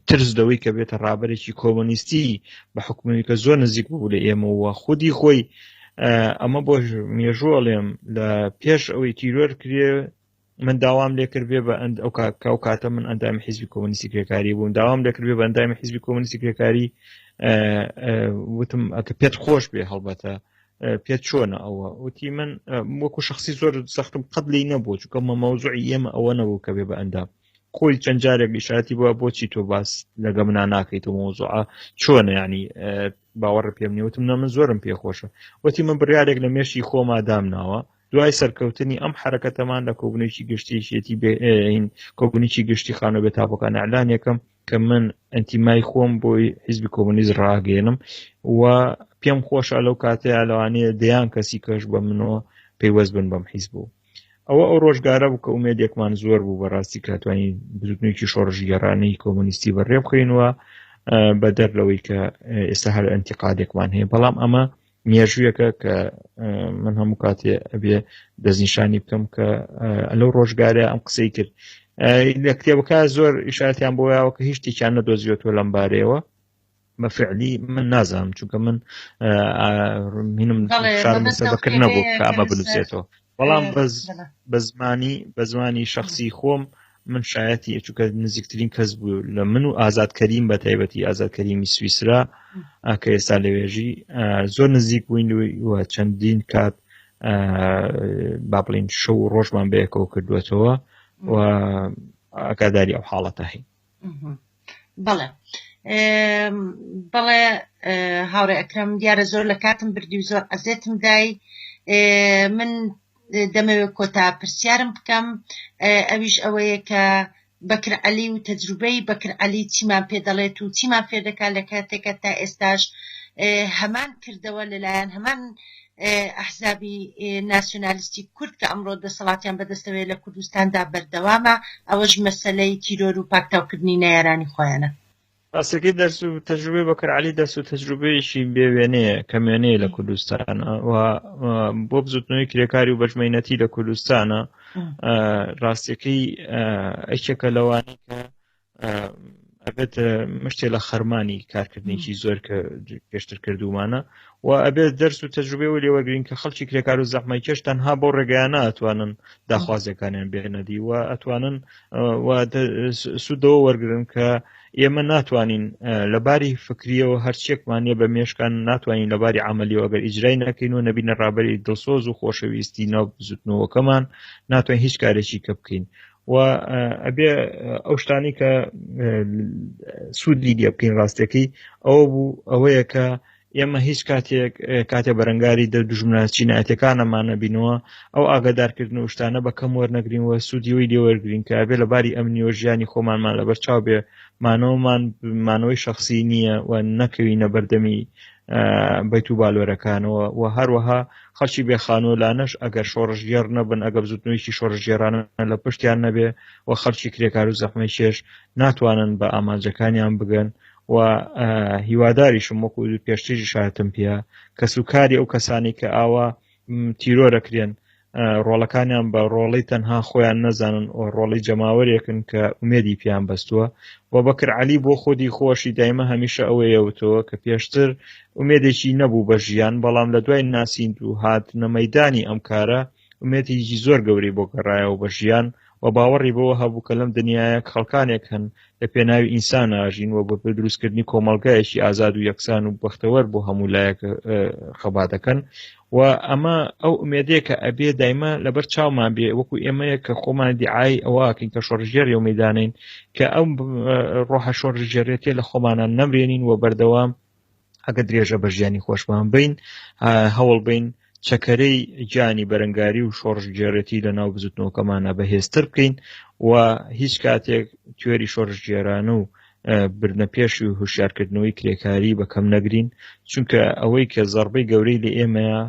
ترسدەوەی کە بێتە ڕابەرێکی کۆمۆنیستی بە حکومەوەی کە زۆر نزیک بوو لە ئێمەوە خودی خۆی ئەمە بۆ مێژوڵێم لە پێش ئەوەی تیرۆر کرێ من داوام لێکرد بێ بە ئەو کاتە من ئەندامی حیزبی کۆمۆنیستی کرێکاری بووم داوام لێکرد بێ بە ئەندامی حیزبی کۆمۆنیستی کرێکاری وتم ئەکە پێت خۆش بێ هەڵبەتە پێت چۆنە ئەوە وتی من وەکو شخصی زۆر سەختم قەت لی نەبوو چونکە مەوزوعی ئێمە ئەوە نەبوو کە بێ بە ئەندام خۆی چەند جارێک ئیشاراتی بووە بۆچی تۆ باس لەگە منا ناکەیتەوە مەوزوعە چۆنە ینی باوەڕ پێم نیە وتم من زۆرم پێخۆشە وتی من بڕیارێک لە مێشی خۆما دامناوە دوای سەرکەوتنی ئەم حرەکەتەمان لە کۆبوونێکی گشتیشێتی کۆبوونیی گشتی خانە بێتاپەکان ئەعلان یەکەم کە من ئەنتیمای خۆم بۆی حیزبی کۆمۆنیست ڕاگەێنم و پێم خۆشە لەو کاتەیە لەوانەیە دەیان کەسی کەش بە منەوە پەیوەست بن بەم حیزب بوو ئەو ڕۆژگارە بوو کە ئومێدێکمان زۆر بوو بەڕاستی کاتوانی بزوتنێکی شۆڕژی گەڕانەی کۆمۆنیستی بەڕێ بخەینەوە بە دەرلەوەی کە ئێستا هەر ئەنتیقادێکمان هەیە بەڵام ئەمە مێژوویەکە کە من هەموو کاتێ ئەبێ دەستنیشانی بکەم کە لەو ڕۆژگارە ئەم قسەی کرد لە کتێبەکە زۆر ئیشارەتیان بۆیەوە کە هیچ شتێکیان نەدۆزیوەتەوە لەم بارەیەوە بەفعلی من نازانم چونکە من هینم شارم لەسەر بەکرد نەبوو کە ئەمە بنووسێتەوە بەڵام بە زمانی شخصی خۆم من شایەتی چونکە نزیکترین کەس بوو لە من و ئازاد کەریم بە تایبەتی ئازاد کەریمی سویسرا کە ئێستا لەوێژی زۆر نزیک بووین و چەندین کات با بڵین شەو و ڕۆژمان بەیەکەوە کردوێتەوە و ئاگاداری ئەو حاڵەتە هەین. بەڵێ هاوڕێ ئەکرەم دیارە زۆر لە کاتم بردی و زۆر ئەزێتم دای من دەمەوێت کۆتا پرسیارم بکەم ئەویش ئەوەیە کە بەکر عەلی و تەجروبەی بەکر عەلی چیمان پێ دەڵێت و چیمان فێر دەکات لە کاتێکە تا ئێستاش هەمان کردەوە لەلایەن هەمان ئەحزابی ناسیۆنالیستی کورد کە ئەمڕۆ دەسەڵاتیان بەدەستەوەی لە کوردستاندا بەردەوامە ئەوەش مەسەلەی تیرۆر و پاکتاوکردنی نەیارانی خۆیانە. ڕاستەکەی دەرس و تەجروبەی بەکرعەلی دەرس و تەجروبەیەکی بێوێنەیە کەمێنەیە لە کوردستانە و بۆ بزوتنەوەی کرێکاری و بەژمەینەتی لە کوردستانە ڕاستیەکەی ئەکێکە لەوانەی کە ئەبێت مشتێ لە خەرمانی کارکردنیکی زۆر کە پێشتر کردومانە و ئەبێت دەرس و تەجروبەی لێوەرگرین کە خەڵکی کرێکار و زەحمەی کێش تەنها بۆ ڕێگەیانە ئەتوانن داخوازیەکانیان بێنەدی و ئەتوانن سوودەوە وەرگرن کە ئێمە ناتوانین لەباری فکریەوە هەرچێکمانە بە مێشکان ناتوانین لەباری عملیەوە ئەگەر ئیجرای نەکەین و نەبینە ڕابەری دڵسۆز و خۆشەویستی ناو بزوتنەوەکەمان ناتوانین هیچ کارێکی کە بکەین و ئەبێ ئەو شتانی کە سوودی لێ بکەین ڕاستەکەی ئەوە بوو ئەوەیە کە ئێمە هیچ کاتێ بەرەنگاری دژمنە چینایەتەکانەمانە بینەوە ئەو ئاگادارکردن و شتانە بە کەم وەرنەگرین و سوودیەوەی لێوەرگرین کە ئەبێ لەباری ئەمنیوە ژیانی خۆمانمان لەبەر چاو بێ مانەوەی شخصی نییە و نەکەوینە بەردەمی بەیت و بالۆرەکانەوە و هەروەها خەڵکی بێخانۆلانەش ئەگەر شۆڕژگێڕ نەبن ئەگەر بزوتنەوەیکی شۆڕژگێڕانە لە پشتیان نەبێ و خەڵکی کرێکار و زەحمەی کێش ناتوانن بە ئامانجەکانیان بگەن و هیواداریشم وەکو پێشتری شایەتم پێە کە سوکاری ئەو کەسانی کە ئاوا تیرۆرەکرێن ڕۆڵەکانیان بە ڕۆڵەی تەنها خۆیان نەزانن و ڕۆڵی جەماوەرێکن کە ئومێدی پیان بەستووە و بەکرعەلی بۆ خۆدی خۆشی دایمە هەمیشە ئەوەیەوتەوە کە پێشتر ئومێدێکی نەبوو بە ژیان بەڵام لە دوای ناسیند و هاتنە مەیدانی ئەم کارە ئومێدێکی زۆر گەورەی بۆ گەڕایەوە بە ژیان و باوەڕی بەوە هەبوو کە لەم دنیاە خەڵکانێک هەن لە پێناوی ئینسان ئاژین و بە دروستکردنی کۆمەڵگایەکی ئازاد و یەکسان و بەختەوەر بۆ هەموو لایەک خەبا دەکەن و ئەمە ئەو ئومێدەیە کە ئەبێ دایمە لەبەر چاومان بێ وەکو ئێمەیە کە خۆمان دیعای ئەوواکەین کە شۆڕژێری و مەیدانین کە ئەو ڕۆحە شۆڕژێرێتێ لە خۆمانان نەمرێنین و بەردەوام ئەگە درێژە بە ژیانی خۆشمان بین هەوڵ بین چەکەرەی گیانی بەرەنگاری و شۆڕژگێڕێتی لە ناو بزوتنەوەکەمانە بەهێزتر بکەین و هیچ کاتێک توێری شۆڕژگێرانە و برنە پێشی و هوشیارکردنەوەی کرێکاری بەکەم نەگرین چونکە ئەوەی کە زەربەی گەورەی لە ئێمەیە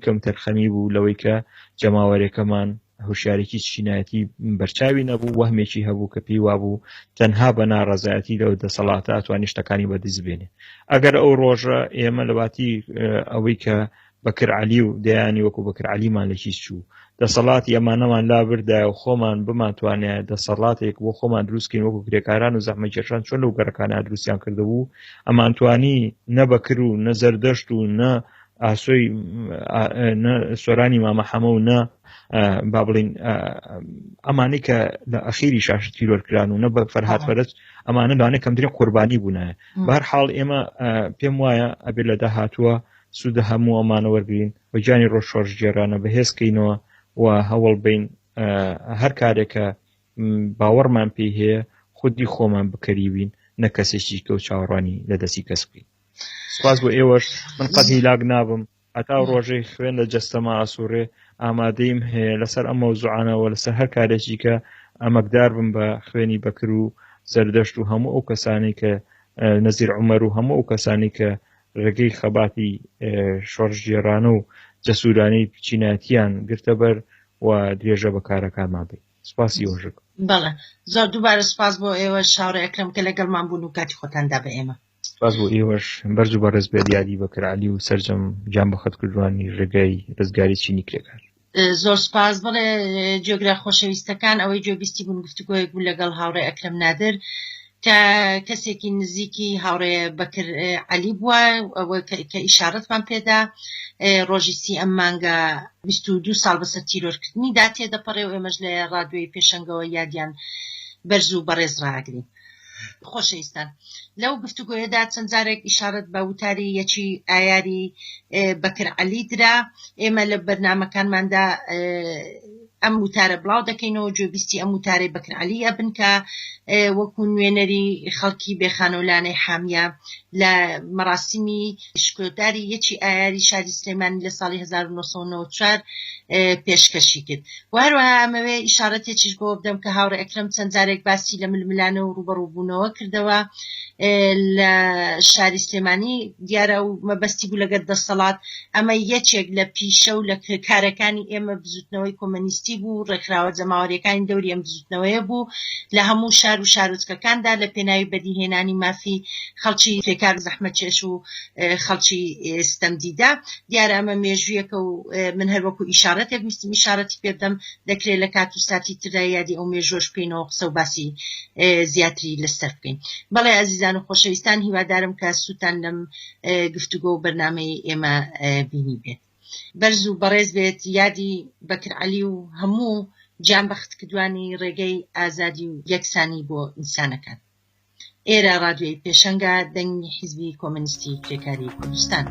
کەم تەرخەمی بوو لەوەی کە جەماوەرێکەمان هوشیارێکی چینایەتی بەرچاوی نەبوو وەهمێکی هەبوو کە پێی وابوو تەنها بە ناڕەزایەتی لەو دەسەڵاتە ئەتوانی شتەکانی بەدەست بێنێ ئەگەر ئەو ڕۆژە ئێمە لەباتی ئەوەی کە بەکرعەلی و دەیانی وەکو بەکرعەلیمان لە هیچ چوو دەسەڵاتی ئەمانەمان لابردایە و خۆمان بماتوانێت دەسەڵاتێک بۆ خۆمان دروستکەین وەکو کرێکاران و زەحمەتکێشان چۆن لەو گەڕەکانە دروستیان کردبوو ئەمانتوانی نەبەکر و نەزەردەشت و نە ئاسۆی سۆرانی مامەحەمە و نە با بڵین ئەمانی کە لە ئەخیری شاش تیرۆرکران و نە بە فەرهاد فەرەج ئەمانە لەوانەیە کەمترین قوربانی بوونایە بەهەرحاڵ ئێمە پێم وایە ئەبێ لە داهاتووە سوودە هەموو ئەمانە وەرگین بە گیانی ڕۆژ شۆڕژگێرانە بەهێزکەینەوە و هەوڵ بین هەر کارێکە باوەڕمان پێی هەیە خودی خۆمان بکەریوین نە کەسێکی کە و چاوەڕوانی لە دەستی کەس بکەین. سپاس بۆ ئێوەش من قەت هیلاک نابم هەتا ڕۆژەی خوێن لە جەستەما ئاسوورێ ئامادەیم هەیە لەسەر ئەم مەوزوعانەوە لەسەر هەر کارێکی کە ئەمەکدار بم بە خوێنی بەکر و زەردەشت و هەموو ئەو کەسانی کە نەزیر عومەر و هەموو ئەو کەسانی کە ڕێگەی خەباتی شۆڕژگێڕانە و جەسوورانەی چینایەتیان گرتە بەر و درێژە بە کارەکانمان بێت. سپاسی ئێوەشک. بەڵێ زۆر دووبارە سپاس بۆ ئێوە شاڕێ ئەکرەم کە لەگەڵمان بوون و کاتی خۆتاندا بە ئێمە. سپاس بۆ ئێوەش بەرز و بەڕێز بێت یادی بەکرعەلی و سەرجەم گیان بەخەت کردوانی ڕێگای ڕزگاری چینی کرێکار. زۆر سپاس. بڵێ جێگرا خۆشەویستەکان ئەوەی جێبیستی بوون گفتوگۆیەک بوو لەگەڵ هاوڕێ ئەکرەم نادر کە کەسێکی نزیکی هاوڕێ بەکر عەلی بووە ئەوە کە ئیشارەتمان پێدا ڕۆژی سی ئەم مانگە 22 ساڵ بەسەر تیرۆرکردنی دا تێدەپەڕێ و ئێمەش لە ڕادیۆی پێشەنگەوە یادیان بەرز و بەڕێز ڕاگرین. خۆشەویستان لەو گفتوگۆیەدا چەند جارێک ئیشارەت بە وتاری یەکی ئایاری بەکر عەلی درا. ئێمە لە بەرنامەکانماندا ئەم وتارە بڵاو دەکەینەوە جێبیستی ئەم وتارەی بەکر عەلی ئەبن کە وەکو نوێنەری خەڵکی بێخانەولانەی حامیە لە مەراسمی شکۆداری یەکی ئایاری شاری سلێمانی لە ساڵی 1994 پێشکەشی کرد. هەروەها ئەمەوێ ئیشارەتێکیش بۆ بدەم کە هاوڕێ ئەکرەم چەند جارێک باسی لە ململانە و ڕوبەڕووبوونەوە کردەوە لە شاری سلێمانی دیارە و مەبەستی بوو لەگەڵ دەسەڵات. ئەمە یەکێک لە پیشە و لە کارەکانی ئێمە بزوتنەوەی کۆمەنیستی بوو، ڕێکخراوە جەماوەریەکانی دەوری ئەم بزوتنەوەیە بوو لە هەموو شار و شارۆچکەکاندا لە پێناوی بەدیهێنانی مافی خەڵکی پێکار زەحمەتکێش و خەڵکی ستەمدیدا. دیارە ئەمە مێژوویەکە و من هەر وەکو ئیشارەتێک ویستم ئیشارەتی پێ بدەم، دەکرێت لە کات و ساتی تردا یادی ئەو مێژوۆش بکەینەوە قسە و باسی زیاتری لەسەر بکەین. بەڵێ ئازیزان و خۆشەویستان، هیوادارم کە سووتان لەم گفتوگۆ و بەرنامەی ئێمە بینی بێت. بەرز و بەڕێز بێت یادی بەکر عەلی و هەموو جانبەخت کردوانی ڕێگەی ئازادی و یەکسانی بۆ ئینسانەکان. ئێرە ڕادیۆی پێشەنگە دەنگی حیزبی کۆمەنیستی کرێکاری کوردستان.